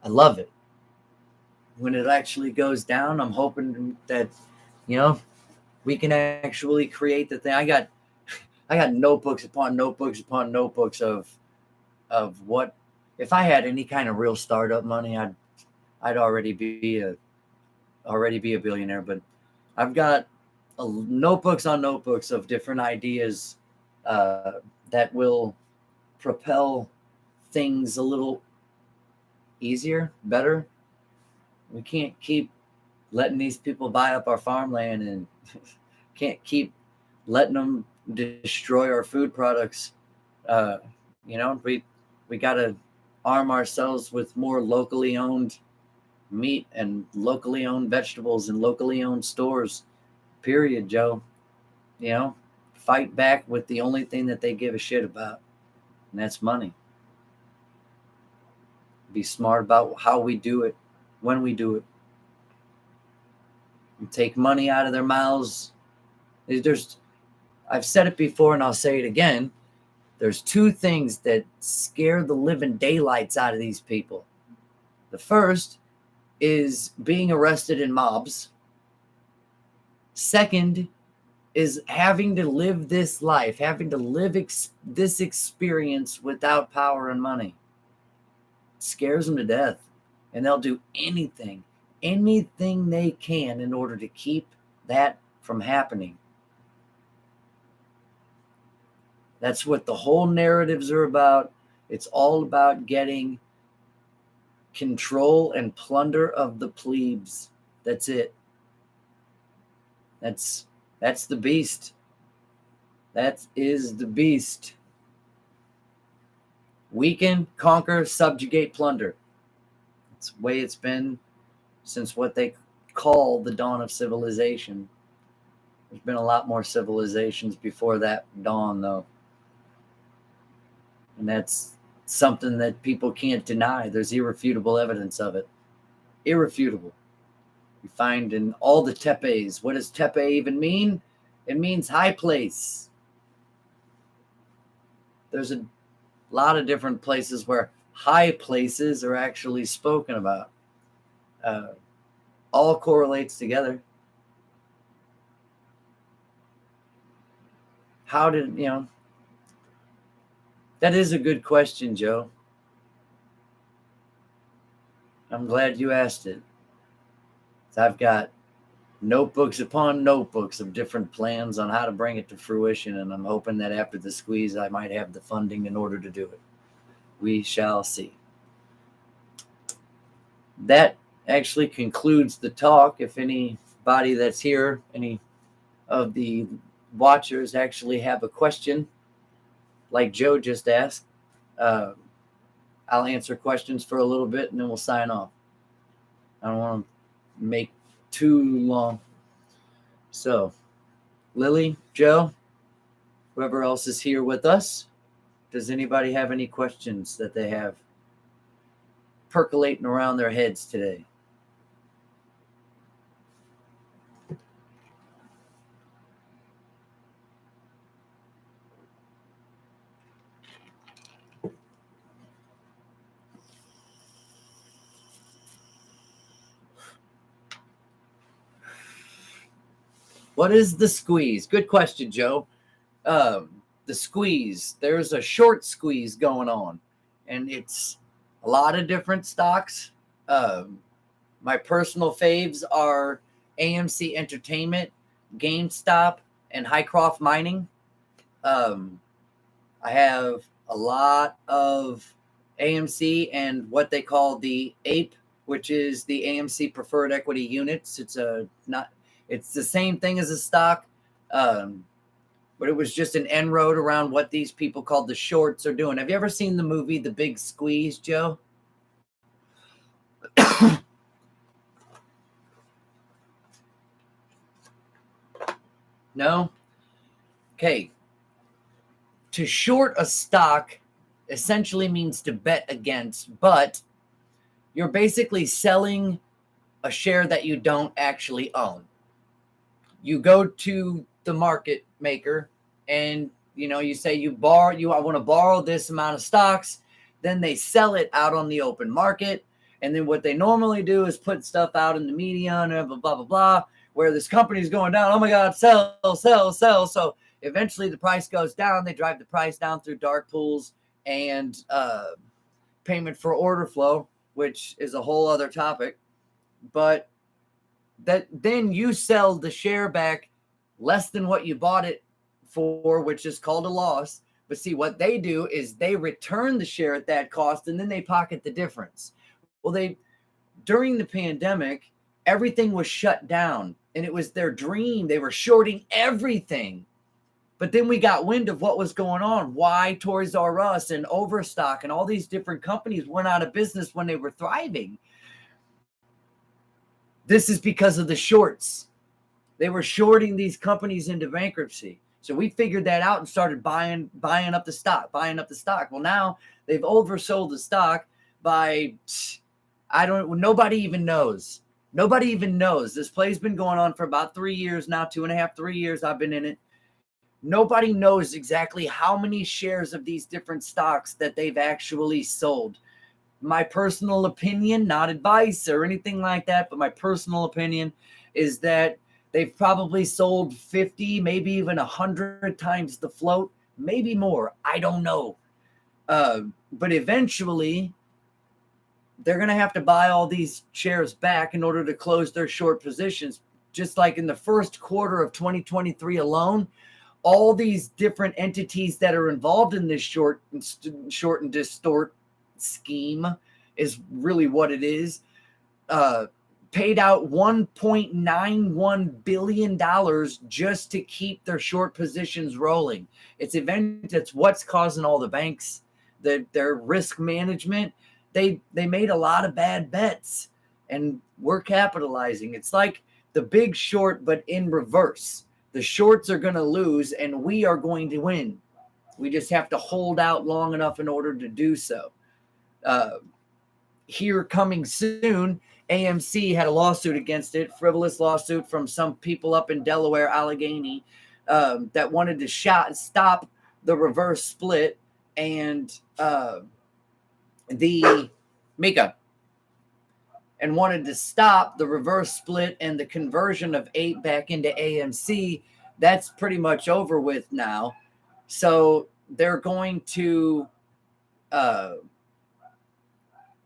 Speaker 1: I love it. When it actually goes down, I'm hoping that, you know, we can actually create the thing. I got notebooks upon notebooks upon notebooks of what, if I had any kind of real startup money, I'd already be a billionaire. But I've got notebooks on notebooks of different ideas that will propel things a little easier, better. We can't keep letting these people buy up our farmland, and can't keep letting them destroy our food products. You know, we got to arm ourselves with more locally owned meat and locally owned vegetables and locally owned stores. Period, Joe. You know, fight back with the only thing that they give a shit about, and that's money. Be smart about how we do it, when we do it. And take money out of their mouths. I've said it before and I'll say it again. There's 2 things that scare the living daylights out of these people. The first is being arrested in mobs. Second is having to live this life, having to live this experience without power and money. It scares them to death. And they'll do anything they can in order to keep that from happening. That's what the whole narratives are about. It's all about getting control and plunder of the plebes. That's it. That's the beast. That is the beast. Weaken, conquer, subjugate, plunder. It's the way it's been since what they call the dawn of civilization. There's been a lot more civilizations before that dawn, though. And that's something that people can't deny. There's irrefutable evidence of it. Irrefutable. You find in all the tepes. What does tepe even mean? It means high place. There's a lot of different places where high places are actually spoken about. All correlates together. How did, you know, that is a good question, Joe. I'm glad you asked it. I've got notebooks upon notebooks of different plans on how to bring it to fruition, and I'm hoping that after the squeeze, I might have the funding in order to do it. We shall see. that actually concludes the talk. If anybody that's here, any of the watchers actually have a question, like Joe just asked, uh, I'll answer questions for a little bit and then we'll sign off. I don't want to make too long. So, Lily, Joe, whoever else is here with us, does anybody have any questions that they have percolating around their heads today? What is the squeeze? Good question, Joe. The squeeze, there's a short squeeze going on, and it's a lot of different stocks. My personal faves are AMC Entertainment, GameStop, and Hycroft Mining. I have a lot of AMC and what they call the APE, which is the AMC Preferred Equity Units. It's the same thing as a stock, but it was just an end road around what these people called the shorts are doing. Have you ever seen the movie The Big Squeeze, Joe? No? Okay. To short a stock essentially means to bet against, but you're basically selling a share that you don't actually own. You go to the market maker and you say I want to borrow this amount of stocks, then they sell it out on the open market. And then what they normally do is put stuff out in the media and blah, blah, blah, blah, where this company's going down. Oh my God, sell, sell, sell. So eventually the price goes down. They drive the price down through dark pools and payment for order flow, which is a whole other topic. But that then you sell the share back less than what you bought it for, which is called a loss. But see, what they do is they return the share at that cost and then they pocket the difference. Well, during the pandemic, everything was shut down and it was their dream. They were shorting everything. But then we got wind of what was going on, why Toys R Us and Overstock and all these different companies went out of business when they were thriving. This is because of the shorts. They were shorting these companies into bankruptcy. So we figured that out and started buying up the stock. Well, now they've oversold the stock by, nobody even knows. Nobody even knows. This play's been going on for about 3 years now, 2.5, 3 years I've been in it. Nobody knows exactly how many shares of these different stocks that they've actually sold. My personal opinion, not advice or anything like that, but my personal opinion is that they've probably sold 50, maybe even 100 times the float, maybe more. I don't know. But eventually, they're going to have to buy all these shares back in order to close their short positions. Just like in the first quarter of 2023 alone, all these different entities that are involved in this short and distort scheme is really what it is, paid out $1.91 billion just to keep their short positions rolling. It's what's causing all the banks, their risk management. They made a lot of bad bets and we're capitalizing. It's like the big short, but in reverse. The shorts are going to lose and we are going to win. We just have to hold out long enough in order to do so. Here coming soon, AMC had a lawsuit against it, frivolous lawsuit from some people up in Delaware, Allegheny, that wanted to stop the reverse split and wanted to stop the reverse split and the conversion of APE back into AMC. That's pretty much over with now. So they're going to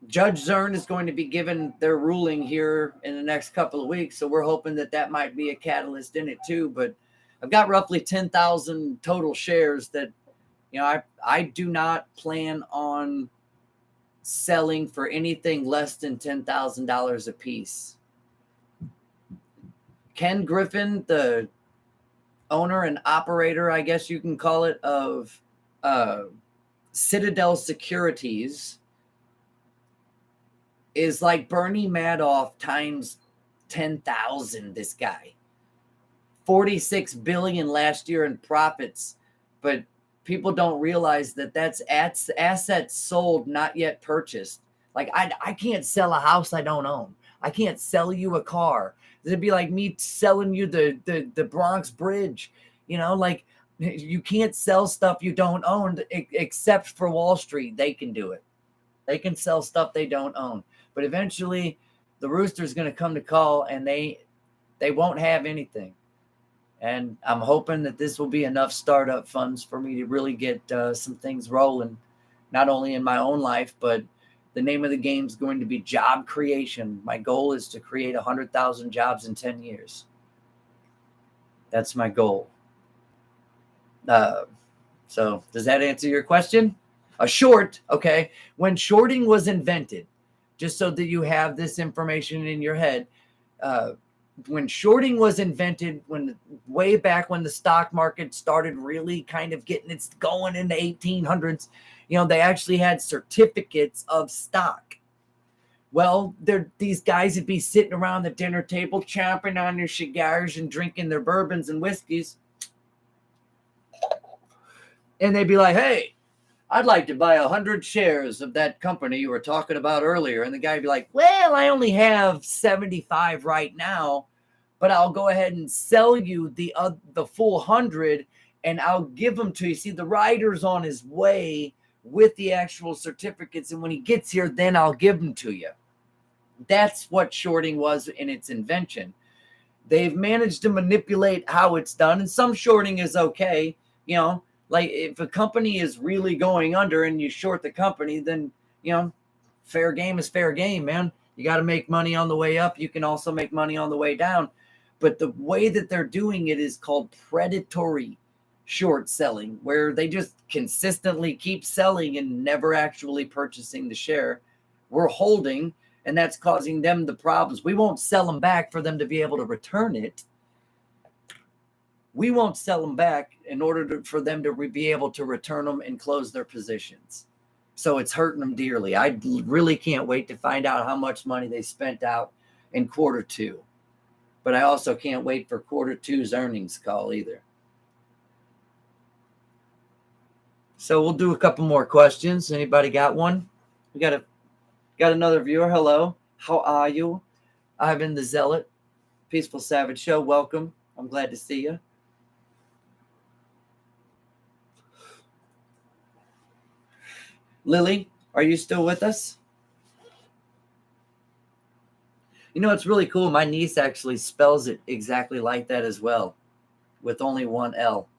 Speaker 1: Judge Zern is going to be given their ruling here in the next couple of weeks. So we're hoping that might be a catalyst in it too. But I've got roughly 10,000 total shares that, I do not plan on selling for anything less than $10,000 a piece. Ken Griffin, the owner and operator, I guess you can call it, of Citadel Securities, is like Bernie Madoff times 10,000. This guy, 46 billion last year in profits, but people don't realize that that's assets sold, not yet purchased. Like I can't sell a house I don't own. I can't sell you a car. It'd be like me selling you the Bronx Bridge. Like you can't sell stuff you don't own, except for Wall Street. They can do it. They can sell stuff they don't own. But eventually the rooster's going to come to call, and they won't have anything. And I'm hoping that this will be enough startup funds for me to really get some things rolling, not only in my own life, but the name of the game is going to be job creation. My goal is to create 100,000 jobs in 10 years. That's my goal. So does that answer your question? A short, okay. When shorting was invented, just so that you have this information in your head, when shorting was invented, way back when the stock market started really kind of getting its going in the 1800s, they actually had certificates of stock. Well, these guys would be sitting around the dinner table, chomping on their cigars and drinking their bourbons and whiskeys. And they'd be like, hey, I'd like to buy 100 shares of that company you were talking about earlier. And the guy would be like, well, I only have 75 right now, but I'll go ahead and sell you the full 100, and I'll give them to you. See, the rider's on his way with the actual certificates, and when he gets here, then I'll give them to you. That's what shorting was in its invention. They've managed to manipulate how it's done, and some shorting is okay. Like if a company is really going under and you short the company, then, fair game is fair game, man. You got to make money on the way up. You can also make money on the way down. But the way that they're doing it is called predatory short selling, where they just consistently keep selling and never actually purchasing the share. We're holding, and that's causing them the problems. We won't sell them back for them to be able to return it. We won't sell them back in order for them to be able to return them and close their positions. So it's hurting them dearly. I really can't wait to find out how much money they spent out in quarter two. But I also can't wait for quarter two's earnings call either. So we'll do a couple more questions. Anybody got one? We got another viewer. Hello. How are you? Ivan the Zealot, Peaceful Savage Show. Welcome. I'm glad to see you. Lily, are you still with us? It's really cool. My niece actually spells it exactly like that as well, with only one L.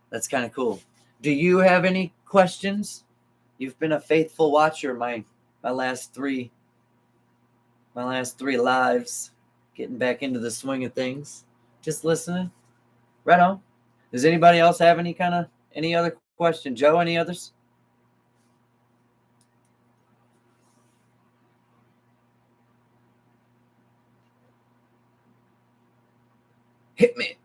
Speaker 1: That's kind of cool. Do you have any questions? You've been a faithful watcher my last three lives, getting back into the swing of things, just listening. Right on. Does anybody else have any other question? Joe, any others? Hit me.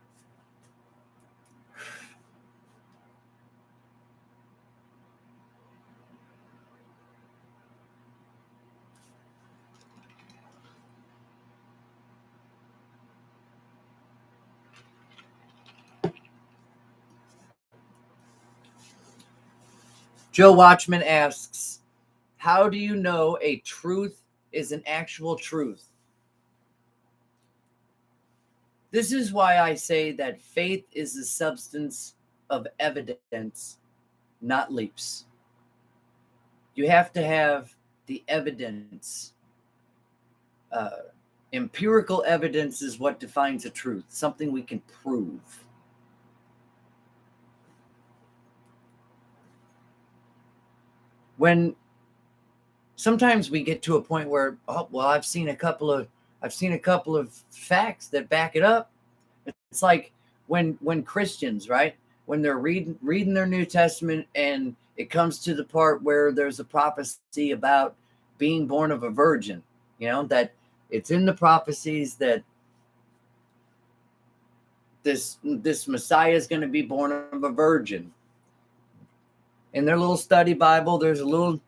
Speaker 1: Joe Watchman asks, how do you know a truth is an actual truth? This is why I say that faith is the substance of evidence, not leaps. You have to have the evidence. Empirical evidence is what defines a truth, something we can prove. When sometimes we get to a point where, I've seen a couple of facts that back it up. It's like when Christians, right, when they're reading their New Testament and it comes to the part where there's a prophecy about being born of a virgin, that it's in the prophecies that this Messiah is going to be born of a virgin. In their little study Bible, there's a little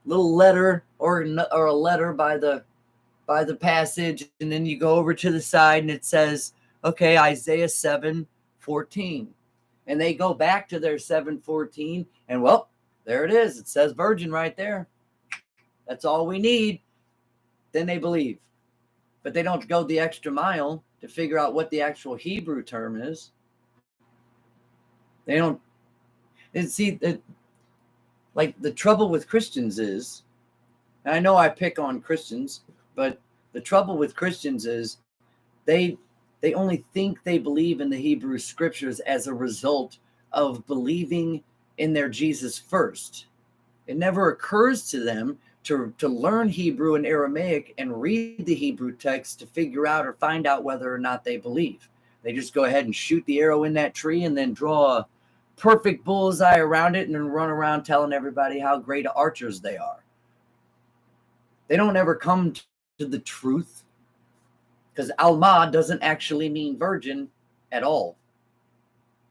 Speaker 1: letter or a letter by the passage, and then you go over to the side and it says, okay, Isaiah 7:14. And they go back to their 7:14, and well, there it is. It says virgin right there. That's all we need. Then they believe. But they don't go the extra mile to figure out what the actual Hebrew term is. They don't. And see, like the trouble with Christians is, and I know I pick on Christians, but the trouble with Christians is they only think they believe in the Hebrew scriptures as a result of believing in their Jesus first. It never occurs to them to learn Hebrew and Aramaic and read the Hebrew text to figure out or find out whether or not they believe. They just go ahead and shoot the arrow in that tree and then draw a perfect bullseye around it and then run around telling everybody how great archers they are. They don't ever come to the truth, because Alma doesn't actually mean virgin at all.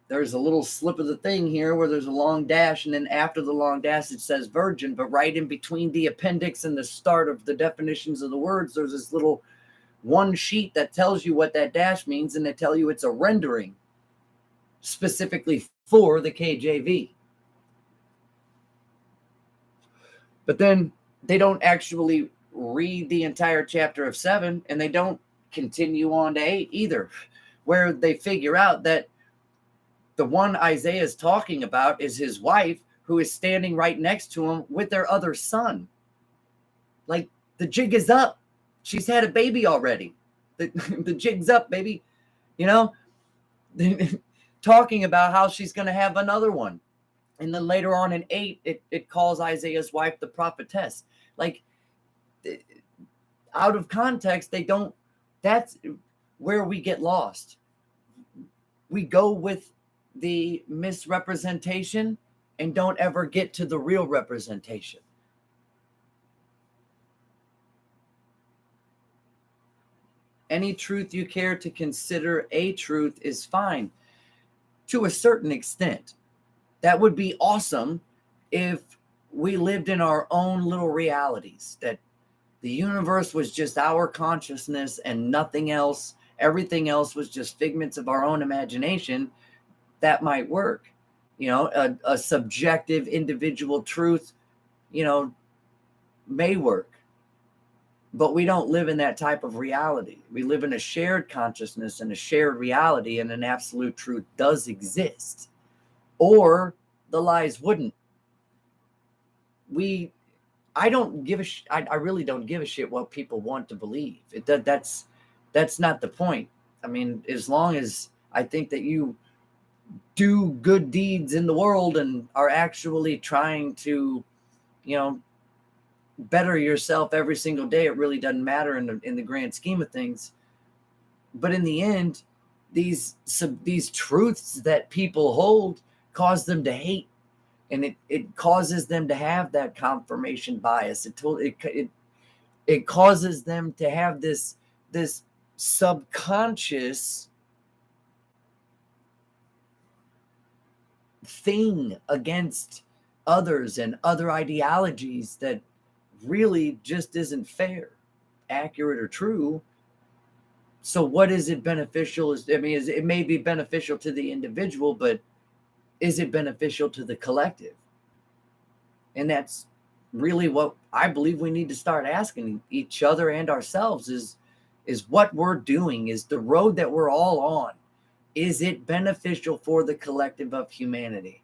Speaker 1: There's a little slip of the thing here where there's a long dash, and then after the long dash it says virgin, but right in between the appendix and the start of the definitions of the words, there's this little one sheet that tells you what that dash means, and they tell you it's a rendering specifically for the KJV. But then they don't actually read the entire chapter of 7, and they don't continue on to 8 either, where they figure out that the one Isaiah is talking about is his wife, who is standing right next to him with their other son. Like, the jig is up. She's had a baby already. The jig's up, baby. Talking about how she's going to have another one. And then later on in 8, it calls Isaiah's wife the prophetess. Like, out of context, that's where we get lost. We go with the misrepresentation and don't ever get to the real representation. Any truth you care to consider a truth is fine to a certain extent. That would be awesome if we lived in our own little realities, that the universe was just our consciousness and nothing else. Everything else was just figments of our own imagination. That might work. A subjective individual truth, may work. But we don't live in that type of reality. We live in a shared consciousness and a shared reality, and an absolute truth does exist. Or the lies wouldn't. I really don't give a shit what people want to believe. That's not the point. I mean, as long as I think that you do good deeds in the world and are actually trying to, better yourself every single day, it really doesn't matter in the grand scheme of things. But in the end, these truths that people hold cause them to hate, and it causes them to have that confirmation bias. It causes them to have this subconscious thing against others and other ideologies that really just isn't fair, accurate, or true. So what is it beneficial? It may be beneficial to the individual, but is it beneficial to the collective? And that's really what I believe we need to start asking each other and ourselves is what we're doing, is the road that we're all on, is it beneficial for the collective of humanity?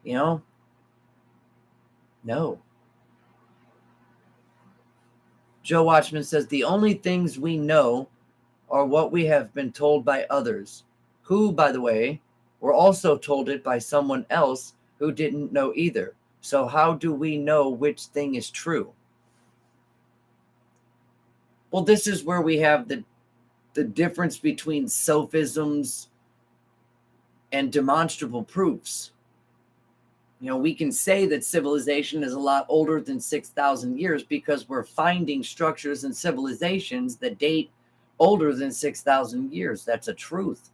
Speaker 1: No. Joe Watchman says, the only things we know are what we have been told by others, who, by the way, were also told it by someone else who didn't know either. So how do we know which thing is true? Well, this is where we have the difference between sophisms and demonstrable proofs. We can say that civilization is a lot older than 6,000 years because we're finding structures and civilizations that date older than 6,000 years. That's a truth.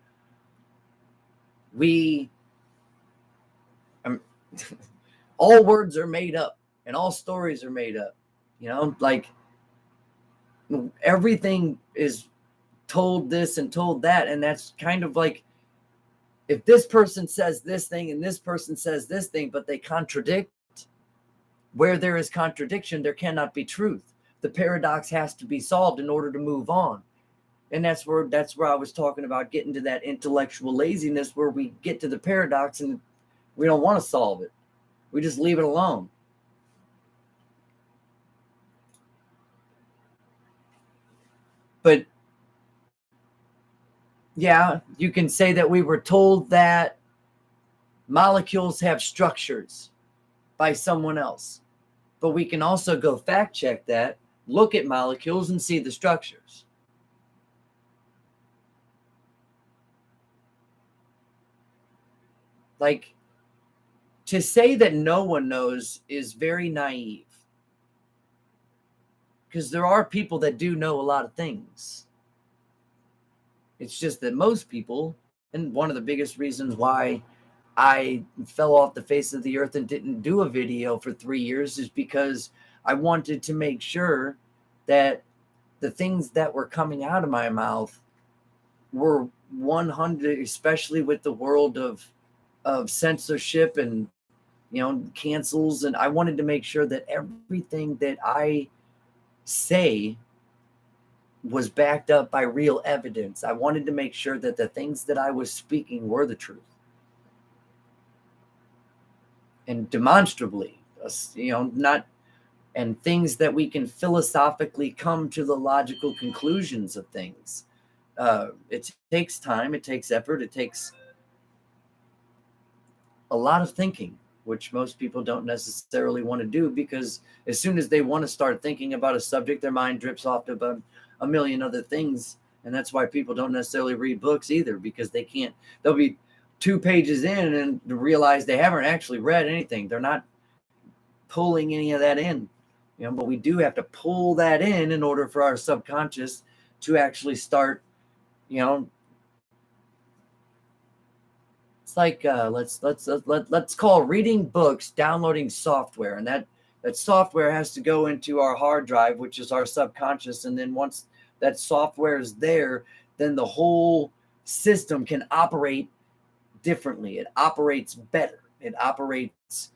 Speaker 1: All words are made up and all stories are made up. Like everything is told this and told that. And that's kind of like, if this person says this thing and this person says this thing, but they contradict, where there is contradiction, there cannot be truth. The paradox has to be solved in order to move on. And that's where I was talking about getting to that intellectual laziness, where we get to the paradox and we don't want to solve it. We just leave it alone. But yeah, you can say that we were told that molecules have structures by someone else. But we can also go fact check that, look at molecules and see the structures. Like, to say that no one knows is very naive. Because there are people that do know a lot of things. It's just that most people, and one of the biggest reasons why I fell off the face of the earth and didn't do a video for 3 years, is because I wanted to make sure that the things that were coming out of my mouth were 100, especially with the world of censorship and cancels. And I wanted to make sure that everything that I say was backed up by real evidence. I wanted to make sure that the things that I was speaking were the truth. And demonstrably, not, and things that we can philosophically come to the logical conclusions of things. It takes time, it takes effort, it takes a lot of thinking, which most people don't necessarily want to do, because as soon as they want to start thinking about a subject, their mind drifts off to about a million other things. And that's why people don't necessarily read books either, because they'll be 2 pages in and realize they haven't actually read anything. They're not pulling any of that in, but we do have to pull that in order for our subconscious to actually start, it's like, let's call reading books downloading software, and that software has to go into our hard drive, which is our subconscious. And then once that software is there, then the whole system can operate differently. It operates better. It operates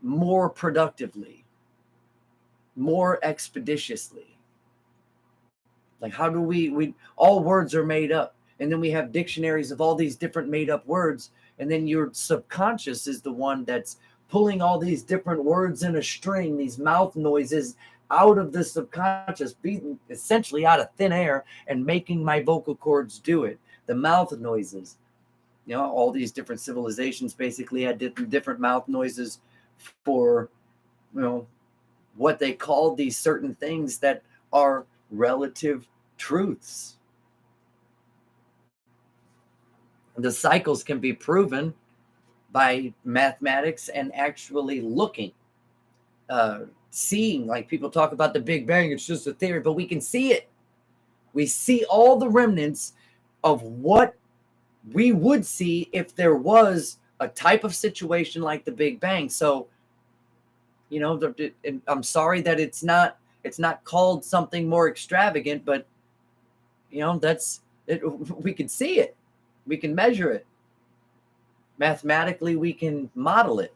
Speaker 1: more productively, more expeditiously. Like, how do we all words are made up, and then we have dictionaries of all these different made up words, and then your subconscious is the one that's pulling all these different words in a string, these mouth noises out of the subconscious, beating essentially out of thin air, and making my vocal cords do it. The mouth noises, all these different civilizations basically had different mouth noises for, what they called these certain things that are relative truths. The cycles can be proven by mathematics and actually looking, seeing. Like, people talk about the Big Bang, it's just a theory, but we can see it. We see all the remnants of what we would see if there was a type of situation like the Big Bang. So, I'm sorry that it's not called something more extravagant, but that's it. We can see it. We can measure it. Mathematically, we can model it.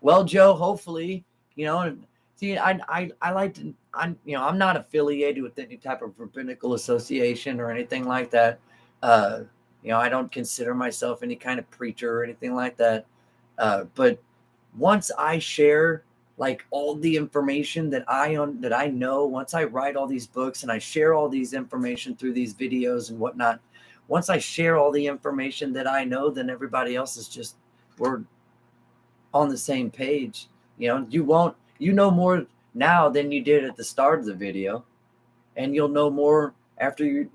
Speaker 1: Well, Joe, hopefully, see, I like to, I'm not affiliated with any type of rabbinical association or anything like that. I don't consider myself any kind of preacher or anything like that. But once I share like all the information that I know, once I write all these books and I share all these information through these videos and whatnot, once I share all the information that I know, then everybody else is just, we're on the same page. You know more now than you did at the start of the video, and you'll know more after you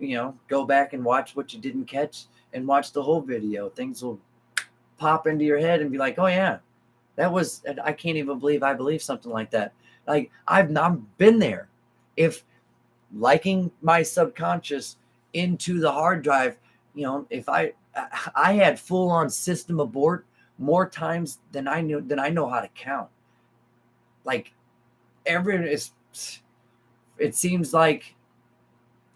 Speaker 1: go back and watch what you didn't catch and watch the whole video, things will pop into your head and be like, oh yeah, I can't even believe I believe something like that. Like I've not been there. If liking my subconscious into the hard drive, if I had full on system abort more times than I know how to count. Like it seems like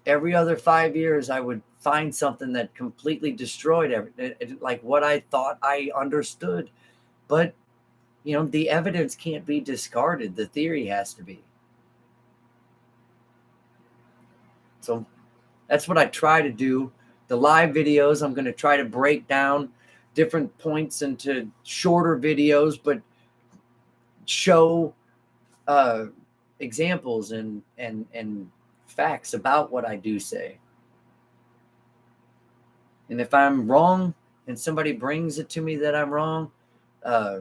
Speaker 1: every other 5 years I would find something that completely destroyed everything, like what I thought I understood. But the evidence can't be discarded. The theory has to be. So that's what I try to do. The live videos, I'm going to try to break down different points into shorter videos, but show examples and facts about what I do say. And if I'm wrong and somebody brings it to me that I'm wrong, I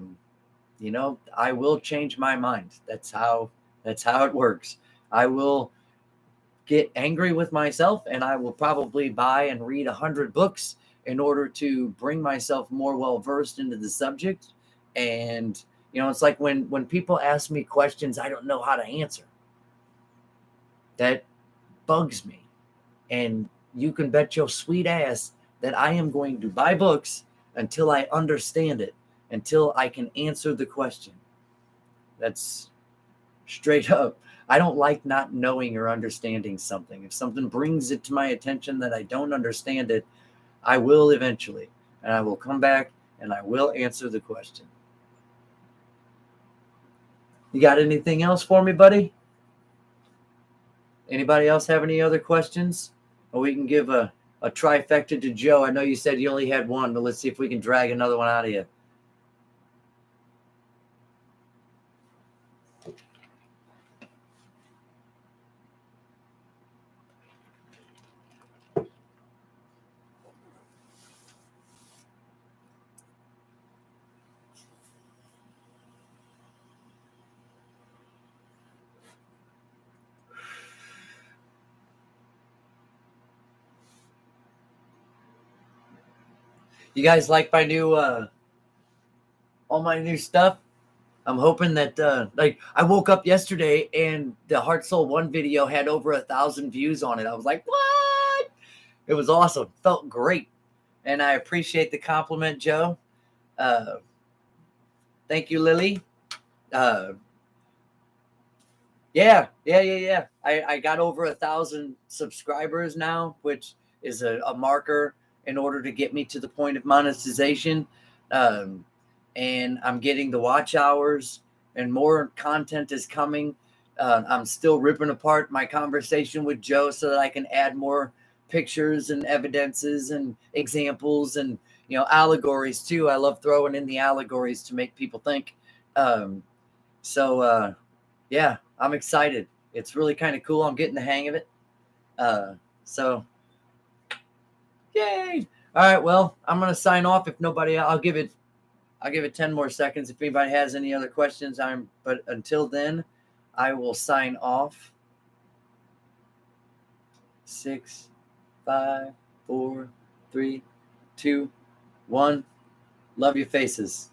Speaker 1: will change my mind. That's how it works. I will get angry with myself, and I will probably buy and read 100 books in order to bring myself more well versed into the subject. And it's like when people ask me questions I don't know how to answer, that bugs me. And you can bet your sweet ass that I am going to buy books until I understand it, until I can answer the question. That's straight up. I don't like not knowing or understanding something. If something brings it to my attention that I don't understand it, I will eventually. And I will come back and I will answer the question. You got anything else for me, buddy? Anybody else have any other questions? Or we can give a trifecta to Joe. I know you said you only had one, but let's see if we can drag another one out of you. You guys like my new all my new stuff? I'm hoping that like I woke up yesterday and the Heart Soul 1 video had over 1,000 views on it. I was like, what? It was awesome. Felt great. And I appreciate the compliment, Joe. Thank you, Lily. Yeah. I got over 1,000 subscribers now, which is a marker in order to get me to the point of monetization. And I'm getting the watch hours and more content is coming. I'm still ripping apart my conversation with Joe so that I can add more pictures and evidences and examples and, allegories too. I love throwing in the allegories to make people think. Yeah, I'm excited. It's really kind of cool. I'm getting the hang of it. So yay. All right. Well, I'm going to sign off. If nobody, I'll give it 10 more seconds. If anybody has any other questions, but until then, I will sign off. 6, 5, 4, 3, 2, 1. Love your faces.